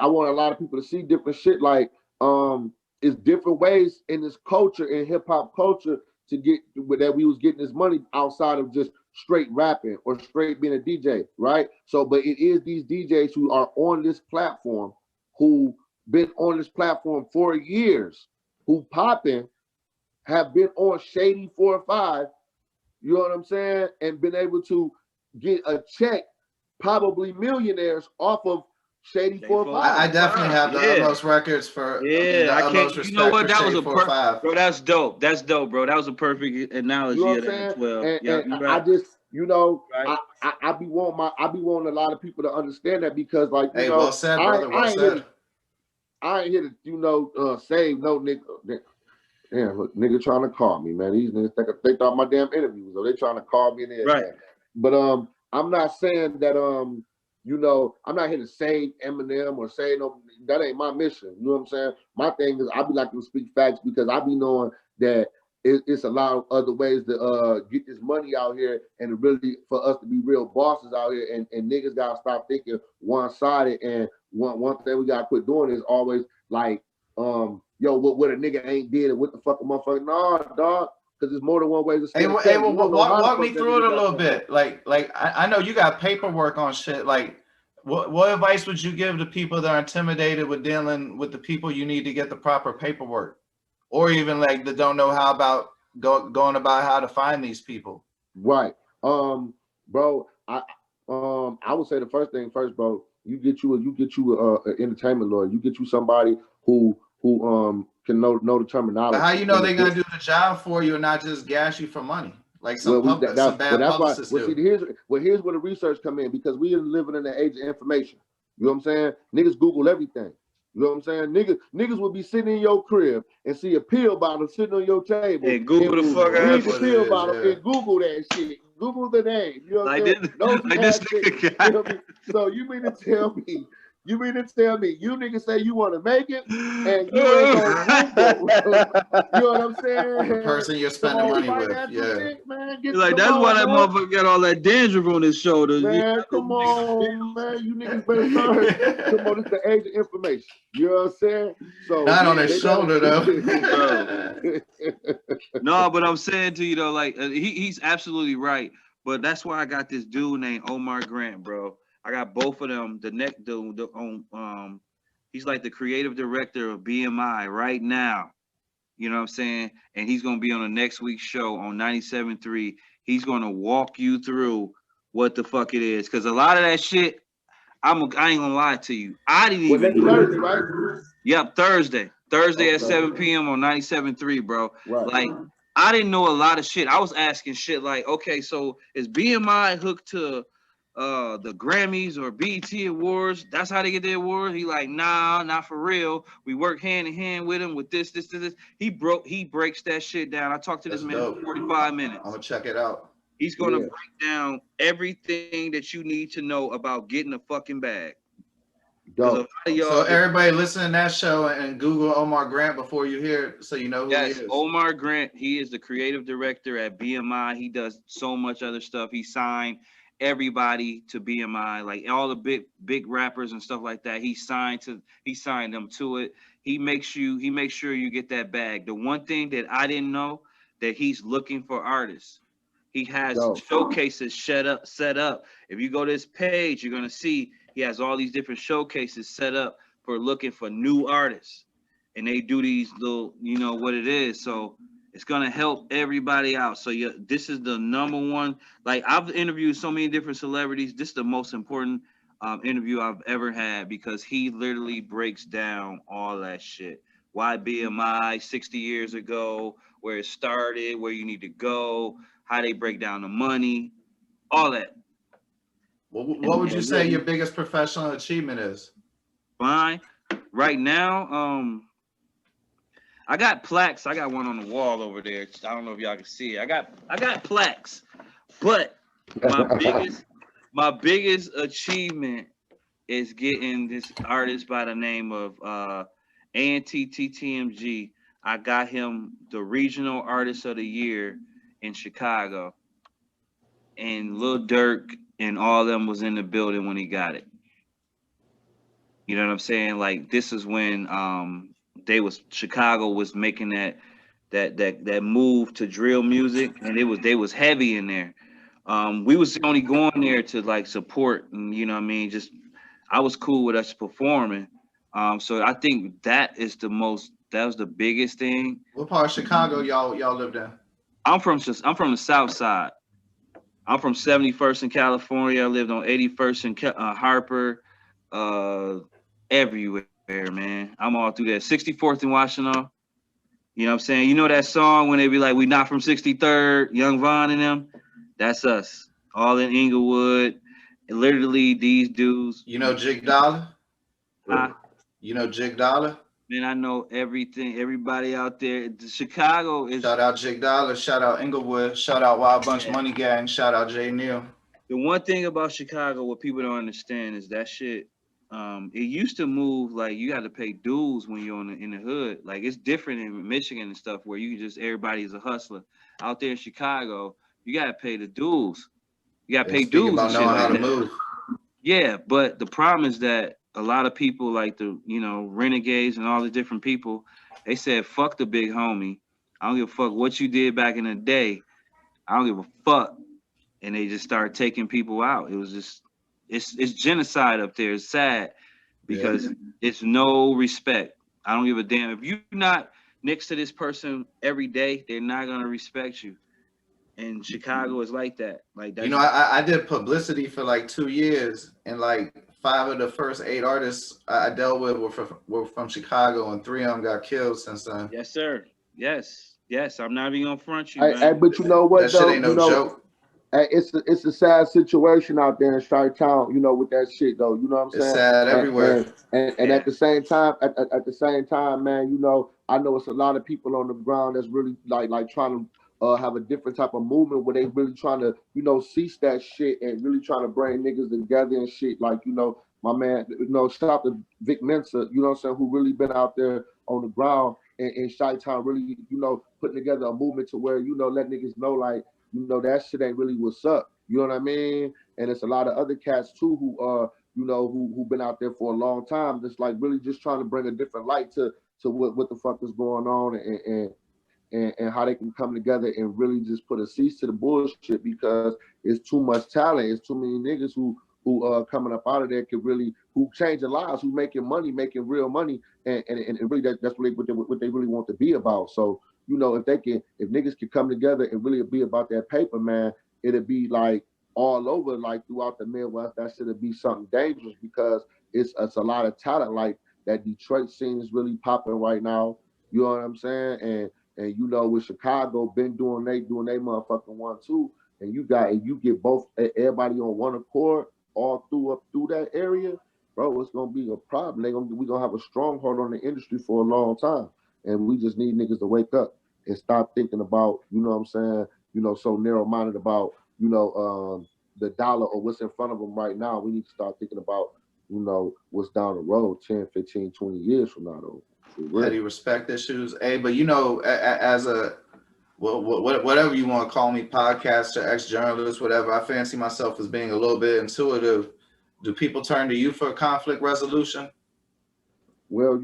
I want a lot of people to see different shit. Like, it's different ways in this culture, in hip hop culture, to get that we was getting this money outside of just straight rapping or straight being a DJ, right? So, but it is these DJs who are on this platform who been on this platform for years, who popping, have been on Shady 4 or 5, you know what I'm saying, and been able to get a check, probably millionaires off of Shady 4 or 5. I definitely have the utmost records for the I utmost respect you know what, for that was Shady a 4 or 5. bro, that's dope, bro. That was a perfect analogy, you know of what I'm that saying? 12. And Right. I just, you know, Right. I be wanting a lot of people to understand that, because, like, you Hey, know, well said, brother. Well said. I ain't here to, you know, save no nigga. Damn, look, nigga trying to call me, man. These niggas they thought my damn interview was, so they trying to call me in there. Right. But I'm not saying that you know, I'm not here to save Eminem or say no. That ain't my mission. You know what I'm saying? My thing is I be like to speak facts, because I be knowing that it's a lot of other ways to get this money out here, and really for us to be real bosses out here, and niggas gotta stop thinking one-sided. And one thing we gotta quit doing is always like, yo, what a nigga ain't did, and what the fuck a motherfucker, nah, dog, because there's more than one way to skin a cat. Well, walk me through it a little bit. Like I know you got paperwork on shit. Like, what advice would you give to people that are intimidated with dealing with the people you need to get the proper paperwork, or even like that don't know how about going about how to find these people? Right, bro. I would say the first thing first, bro. You get you an entertainment lawyer. You get you somebody who can know the terminology. But how you know they're gonna do the job for you and not just gas you for money, like some bad publicists do? Here's where the research come in, because we are living in the age of information. You know what I'm saying? Niggas Google everything. You know what I'm saying? Niggas will be sitting in your crib and see a pill bottle sitting on your table. And Google the fuck out of the pill bottle and Google that shit. Google the name. You know what I'm saying? You know what I mean? So you mean to tell me you niggas say you want to make it and you ain't gonna Google? You know what I'm saying? The person you're spending money with, yeah. Shit, man. Like, that's why that motherfucker got all that dandruff on his shoulders. Man, come on, man. You niggas better start. Come on, it's the age of information. You know what I'm saying? So not on his shoulder though. No, but I'm saying to you though, like he's absolutely right. But that's why I got this dude named Omar Grant, bro. I got both of them. He's like the creative director of BMI right now. You know what I'm saying? And he's gonna be on the next week's show on 97.3. He's gonna walk you through what the fuck it is, because a lot of that shit, I ain't gonna lie to you. I didn't even know. Thursday, right? Yep, Thursday at 7 p.m. on 97.3, bro. Right. Like, I didn't know a lot of shit. I was asking shit like, okay, so is BMI hooked to the Grammys or BET Awards? That's how they get their awards? He like, nah, not for real. We work hand in hand with him with this. He breaks that shit down. I talked to this man for 45 minutes. I'm gonna check it out. He's gonna break down everything that you need to know about getting a fucking bag. So everybody listen to that show and Google Omar Grant before you hear it, so you know who he is. Omar Grant. He is the creative director at BMI. He does so much other stuff. He signed everybody to BMI, like all the big rappers and stuff like that. He signed them to it. He makes sure you get that bag. The one thing that I didn't know, that he's looking for artists. He has showcases set up. If you go to his page, you're gonna see he has all these different showcases set up for looking for new artists, and they do these little, you know what it is. So it's gonna help everybody out. So this is the number one. Like, I've interviewed so many different celebrities. This is the most important interview I've ever had, because he literally breaks down all that shit. Why BMI 60 years ago, where it started, where you need to go, how they break down the money, all that. What would you say your biggest professional achievement is? Fine. Right now, I got plaques. I got one on the wall over there. I don't know if y'all can see it. I got plaques, but my biggest achievement is getting this artist by the name of C.T.C. I got him the Regional Artist of the Year in Chicago, and Lil Durk and all of them was in the building when he got it. You know what I'm saying? Like, this is when Chicago was making that move to drill music, and they was heavy in there. We was only going there to like support, and you know what I mean, just I was cool with us performing. So I think that was the biggest thing. What part of Chicago y'all lived in? I'm from the South Side. I'm from 71st in California. I lived on 81st in Harper, everywhere, man. I'm all through there. 64th in Washington. You know what I'm saying? You know that song when they be like, "We not from 63rd," Young Von and them? That's us. All in Inglewood. And literally these dudes. You know Jig Dollar? Huh? You know Jig Dollar? Man, I know everything. Everybody out there. Chicago is. Shout out Jig Dollar. Shout out Inglewood. Shout out Wild Bunch Money Gang. Shout out Jay Neal. The one thing about Chicago, what people don't understand is that shit. It used to move like you had to pay dues when you're in the hood. Like it's different in Michigan and stuff where you just everybody's a hustler. Out there in Chicago, you gotta pay the dues. You gotta pay dues about and shit knowing like how to that. move. Yeah, but the problem is that a lot of people like the renegades and all the different people, they said fuck the big homie. I don't give a fuck what you did back in the day. I don't give a fuck. And they just started taking people out. It was just it's genocide up there. It's sad because it's no respect. I don't give a damn. If you're not next to this person every day, they're not gonna respect you. And Chicago is like that. Like that. You know, I did publicity for like 2 years, and like 5 of the first 8 artists I dealt with were from Chicago, and 3 of them got killed since then. Yes, sir. Yes. I'm not even gonna front you, man. But you know what? That shit ain't no joke. It's a sad situation out there in Chi-Town, with that shit though. You know what I'm saying? It's sad everywhere. And at the same time, man, I know it's a lot of people on the ground that's really like trying to have a different type of movement where they really trying to, cease that shit and really trying to bring niggas together and shit. Like, my man, shout out to Vic Mensa, you know what I'm saying, who really been out there on the ground in Chi-Town, really, putting together a movement to where, let niggas know like, that shit ain't really what's up. You know what I mean? And it's a lot of other cats too who who been out there for a long time, just like really just trying to bring a different light to what the fuck is going on and how they can come together and really just put a cease to the bullshit, because it's too much talent. It's too many niggas who coming up out of there who changing lives, who making money, making real money, and really that's really what they really want to be about. So, if niggas can come together and really be about that paper, man, it'll be like all over, like throughout the Midwest. That should be something dangerous, because it's a lot of talent. Like that Detroit scene is really popping right now. You know what I'm saying? And with Chicago been doing they motherfucking one too. And you get both everybody on one accord all through that area, bro, it's gonna be a problem. We gonna have a stronghold on the industry for a long time. And we just need niggas to wake up and stop thinking about, so narrow-minded about, the dollar or what's in front of them right now. We need to start thinking about, what's down the road 10, 15, 20 years from now, though. Petty respect issues. Hey, but as a, whatever you want to call me, podcaster, ex-journalist, whatever, I fancy myself as being a little bit intuitive. Do people turn to you for conflict resolution? Well,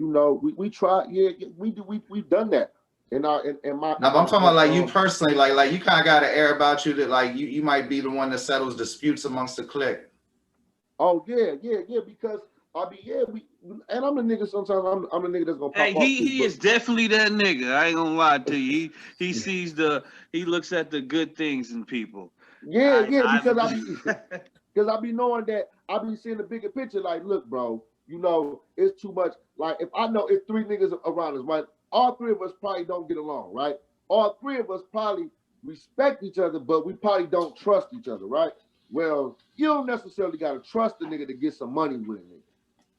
we try. Yeah, we've done that. I'm talking about like you personally, like you kind of got an air about you that like you might be the one that settles disputes amongst the clique. Oh yeah, because I'm the nigga. Sometimes I'm the nigga that's gonna pop off. He is definitely that nigga. I ain't gonna lie to you. He looks at the good things in people. Yeah, because I be knowing that I be seeing the bigger picture. Like, look, bro, it's too much. Like, if I know it's 3 niggas around us, right? All 3 of us probably don't get along, right? All 3 of us probably respect each other, but we probably don't trust each other, right? Well, you don't necessarily gotta trust the nigga to get some money with a nigga.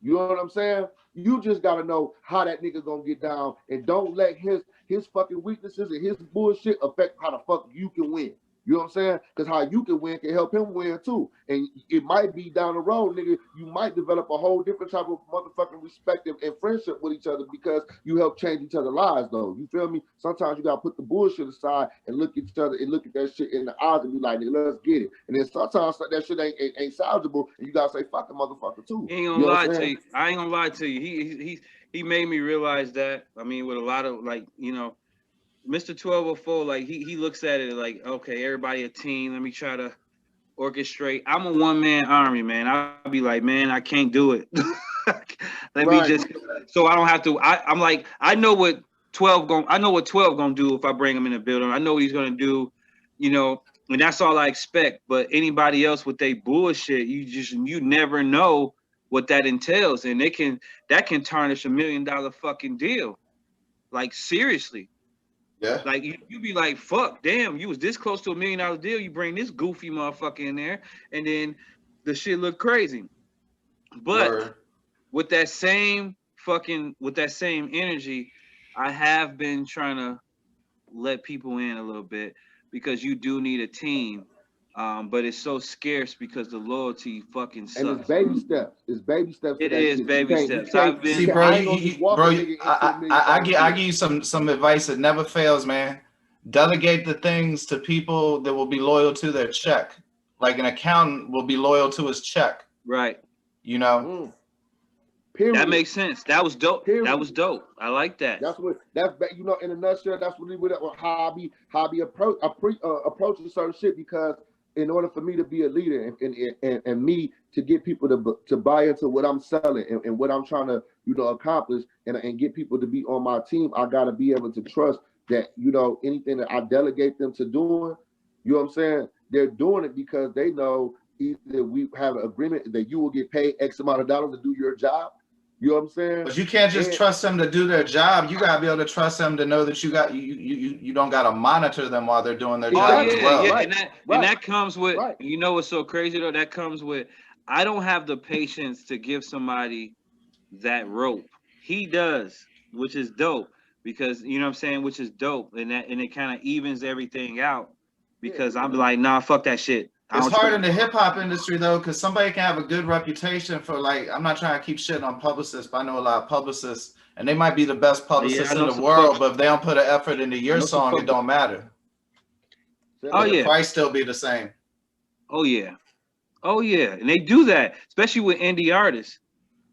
You know what I'm saying? You just gotta know how that nigga gonna get down, and don't let his fucking weaknesses and his bullshit affect how the fuck you can win. You know what I'm saying? Because how you can win can help him win too. And it might be down the road, nigga, you might develop a whole different type of motherfucking respect and friendship with each other because you help change each other's lives, though. You feel me? Sometimes you gotta put the bullshit aside and look at each other and look at that shit in the eyes and be like, let's get it. And then sometimes that shit ain't salvageable, and you gotta say, fuck the motherfucker too. I ain't gonna lie to you. I ain't gonna lie to you. He made me realize that. I mean, with a lot of Mr. 1204, like he looks at it like, okay, everybody a team. Let me try to orchestrate. I'm a one-man army, man. I'll be like, man, I can't do it. Let me just, so I don't have to. I'm like, I know what 12 gonna do if I bring him in the building. I know what he's gonna do, you know, and that's all I expect. But anybody else with their bullshit, you never know what that entails, and that can tarnish $1 million fucking deal. Like seriously. Yeah. Like you be like, fuck, damn, you was this close to $1 million deal. You bring this goofy motherfucker in there, and then the shit look crazy. But Word. with that same energy, I have been trying to let people in a little bit because you do need a team. But it's so scarce because the loyalty fucking sucks. And it's baby steps. It's baby steps. It is baby steps. See, bro, I give you some advice that never fails, man. Delegate the things to people that will be loyal to their check. Like an accountant will be loyal to his check. Right. You know. Period. That makes sense. That was dope. Period. That was dope. I like that. You know, in a nutshell, that's what how I be approaching certain shit, because in order for me to be a leader and me to get people to buy into what I'm selling and what I'm trying to, you know, accomplish and get people to be on my team, I gotta be able to trust that, you know, anything that I delegate them to doing, you know what I'm saying, they're doing it because they know either we have an agreement that you will get paid X amount of dollars to do your job. You know what I'm saying? But you can't just trust them to do their job. You gotta be able to trust them to know that you don't gotta monitor them while they're doing their job as well. Yeah. Right. And that comes with, you know what's so crazy though? That comes with, I don't have the patience to give somebody that rope. He does, which is dope, because you know what I'm saying, which is dope, and it kind of evens everything out, because I'm like, nah, fuck that shit. It's hard in the hip hop industry though, because somebody can have a good reputation for, like, I'm not trying to keep shitting on publicists, but I know a lot of publicists, and they might be the best publicists in the world, but if they don't put an effort into your song, it don't matter. The price still be the same. Oh yeah, and they do that, especially with indie artists.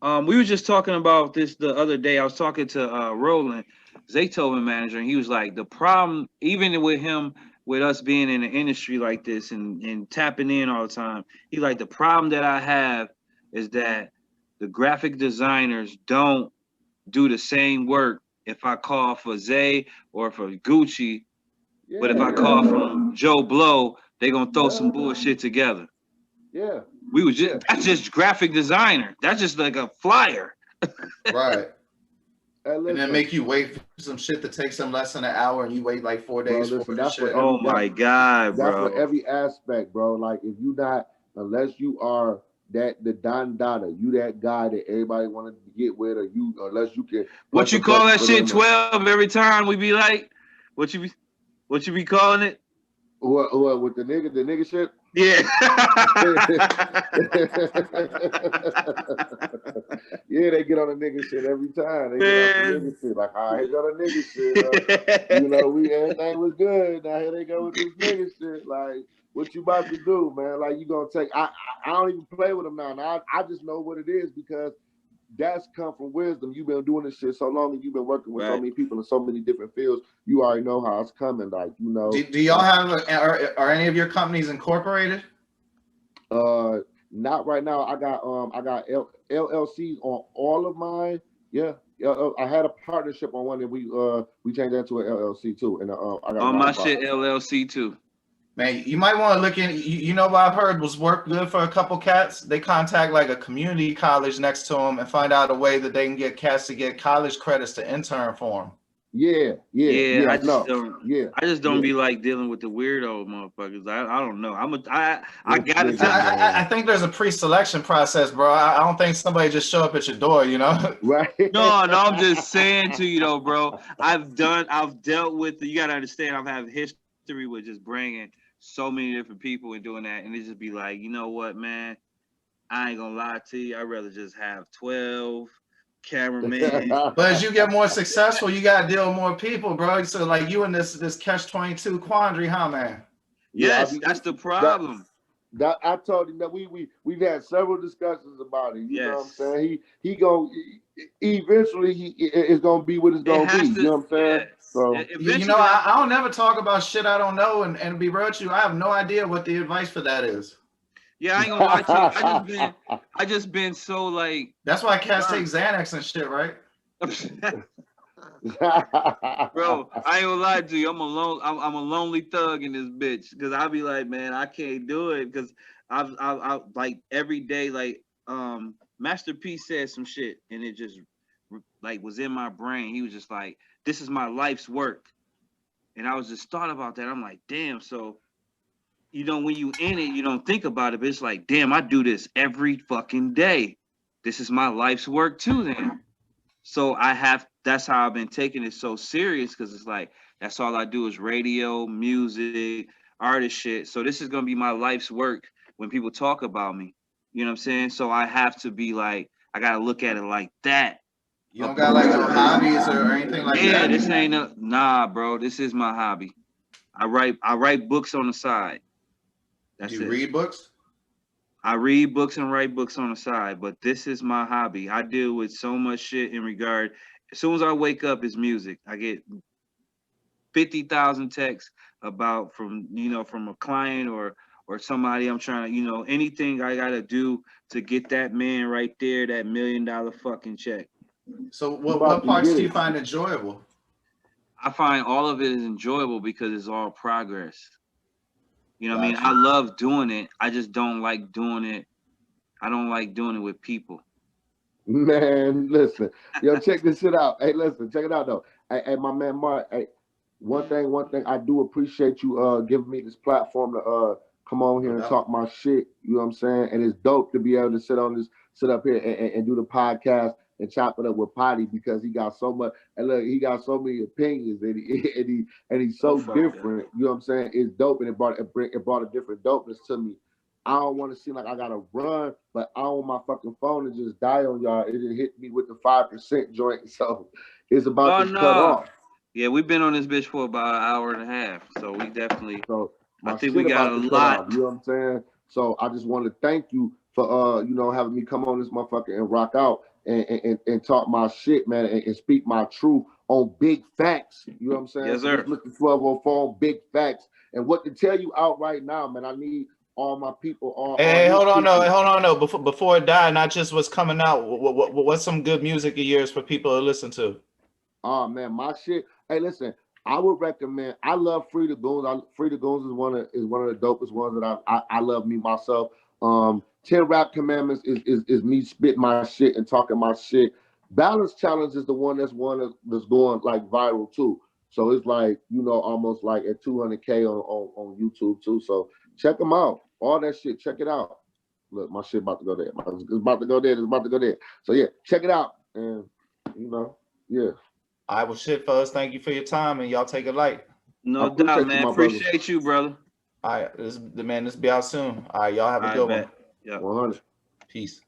We were just talking about this the other day. I was talking to Roland, Zaytoven manager, and he was like, the problem, even with him, with us being in an industry like this and tapping in all the time, he like, the problem that I have is that the graphic designers don't do the same work if I call for Zay or for Gucci, but if I call for Joe Blow, they gonna throw some bullshit together. Yeah. That's just graphic designer. That's just like a flyer. Right. And then make you wait for some shit that takes them less than an hour, and you wait like 4 days for the shit. Oh my God, bro. That's for every aspect, bro. Like, if you not, unless you are the Don Dada, you that guy that everybody want to get with, or you, unless you can. What you call that shit? 12 every time we be like, what you be calling it? What with the nigga shit? Yeah. Yeah, they get on the nigga shit every time. They get on the nigga shit. Like, all right, on the nigga shit. You know, everything was good. Now here they go with this nigga shit. Like, what you about to do, man? Like, you gonna take, I don't even play with them now. I just know what it is, because that's come from wisdom. You've been doing this shit so long, and you've been working with so many people in so many different fields. You already know how it's coming. Like, you know. Do y'all have are any of your companies incorporated? Not right now. I got LLCs on all of mine. Yeah. I had a partnership on one, and we changed that to an LLC too. And I got on my shit LLC too. Man, you might want to look in. You know what I've heard was work good for a couple cats? They contact like a community college next to them and find out a way that they can get cats to get college credits to intern for them. Yeah. I just don't be like dealing with the weirdo motherfuckers. I don't know. I gotta tell you. I think there's a pre-selection process, bro. I don't think somebody just show up at your door, you know? Right. No, I'm just saying to you though, bro. I've dealt with. You gotta understand. I've had history with just bringing so many different people and doing that, and it just be like, you know what, man? I ain't gonna lie to you. I'd rather just have 12 cameramen. But as you get more successful, you gotta deal with more people, bro. So like you in this catch-22 quandary, huh, man? Yes, that's the problem. That I told him that we've had several discussions about it. You know what I'm saying? He gonna eventually it's gonna be what it's gonna be. You know what I'm saying? Yeah. So you know, I don't never talk about shit I don't know, and be real with you, I have no idea what the advice for that is. Yeah, I ain't gonna lie to you. I just been so like. That's why cats take Xanax and shit, right? Bro, I ain't gonna lie to you. I'm a lonely thug in this bitch because I be like, man, I can't do it because I like every day like Master P said some shit and it just like was in my brain. He was just like, this is my life's work, and I was just thought about that. I'm like, damn. So when you in it, you don't think about it, but it's like, damn, I do this every fucking day. This is my life's work too. Then. So that's how I've been taking it so serious because it's like, that's all I do is radio, music, artist shit. So this is going to be my life's work when people talk about me. You know what I'm saying? So I have to be like, I got to look at it like that. You don't got like no hobbies or anything like that? Yeah, this ain't nah, bro. This is my hobby. I write books on the side. That's Do you read books? I read books and write books on the side, but this is my hobby. I deal with so much shit in regard. As soon as I wake up, it's music. I get 50,000 texts about from a client or somebody I'm trying to, anything I gotta do to get that man right there, that $1 million fucking check. So what parts do you find enjoyable? I find all of it is enjoyable because it's all progress. You know what I mean? I love doing it. I just don't like doing it. I don't like doing it with people. Man, listen. Yo, check this shit out. Hey, listen, check it out though. Hey, my man Mark, hey, one thing, I do appreciate you giving me this platform to come on here and talk my shit. You know what I'm saying? And it's dope to be able to sit up here and do the podcast and chop it up with Poddy because he got so much, and look, he got so many opinions and he's so different. You know what I'm saying? It's dope, and it brought a different dopeness to me. I don't want to seem like I gotta run, but I on my fucking phone and just die on y'all. It just hit me with the 5% joint, so it's about to cut off. Yeah, we've been on this bitch for about an hour and a half, so we definitely. So I think we got a lot. You know what I'm saying? So I just want to thank you for having me come on this motherfucker and rock out and talk my shit, man, and speak my truth on big facts. You know what I'm saying? Yes, sir. Just look at 1204 on big facts. And what to tell you out right now, man, I need all my people. Hey, hold on, no. Before it died, not just what's coming out. What's some good music of yours for people to listen to? Oh man, my shit. Hey, listen, I would recommend. I love Free the Goons. Free the Goons is one of the dopest ones that I love me myself. 10 Rap Commandments is me spitting my shit and talking my shit. Balance Challenge is the one that's going like viral too. So it's like almost like at 200K on YouTube too. So check them out. All that shit. Check it out. Look, my shit about to go there. It's about to go there. It's about to go there. So yeah, check it out. And yeah. All right, well, shit, fellas. Thank you for your time, and y'all take it light. No doubt, man. Appreciate you, brother. All right, this be out soon. All right, y'all have a good one. Yeah. 100. Peace.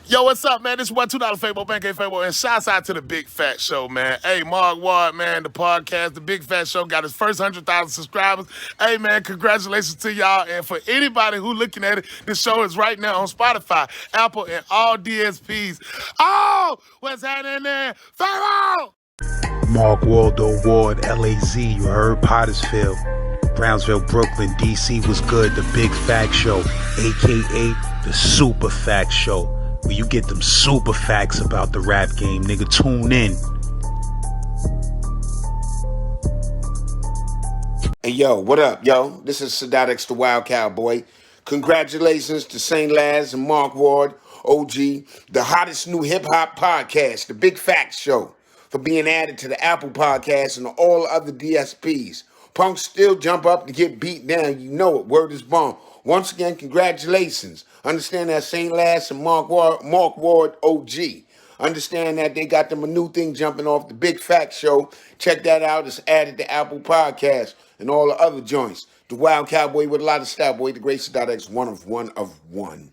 Yo, what's up, man? This is $1-2 Fable, Bank Fable, and shouts out to the Big Fat Show, man. Hey, Mark Ward, man, the podcast, the Big Fat Show got his first 100,000 subscribers. Hey, man, congratulations to y'all. And for anybody who looking at it, this show is right now on Spotify, Apple, and all DSPs. Oh, what's happening there? Fable! Mark Waldo Ward, LAZ, you heard? Pottersville, Brownsville, Brooklyn, DC was good. The Big Fact Show, a.k.a. the Super Fact Show, where you get them super facts about the rap game. Nigga, tune in. Hey, yo, what up, yo? This is C.T.C, the Wild Cowboy. Congratulations to St. Laz and Mark Ward, OG, the hottest new hip-hop podcast, The Big Facts Show, for being added to the Apple Podcast and all other DSPs. Punks still jump up to get beat down. You know it. Word is bond. Once again, congratulations. Understand that St. Laz and Mark Ward, OG. Understand that they got them a new thing jumping off the Big Fact Show. Check that out. It's added to Apple Podcast and all the other joints. The Wild Cowboy with a lot of style, boy. The great C.T.C, one of one.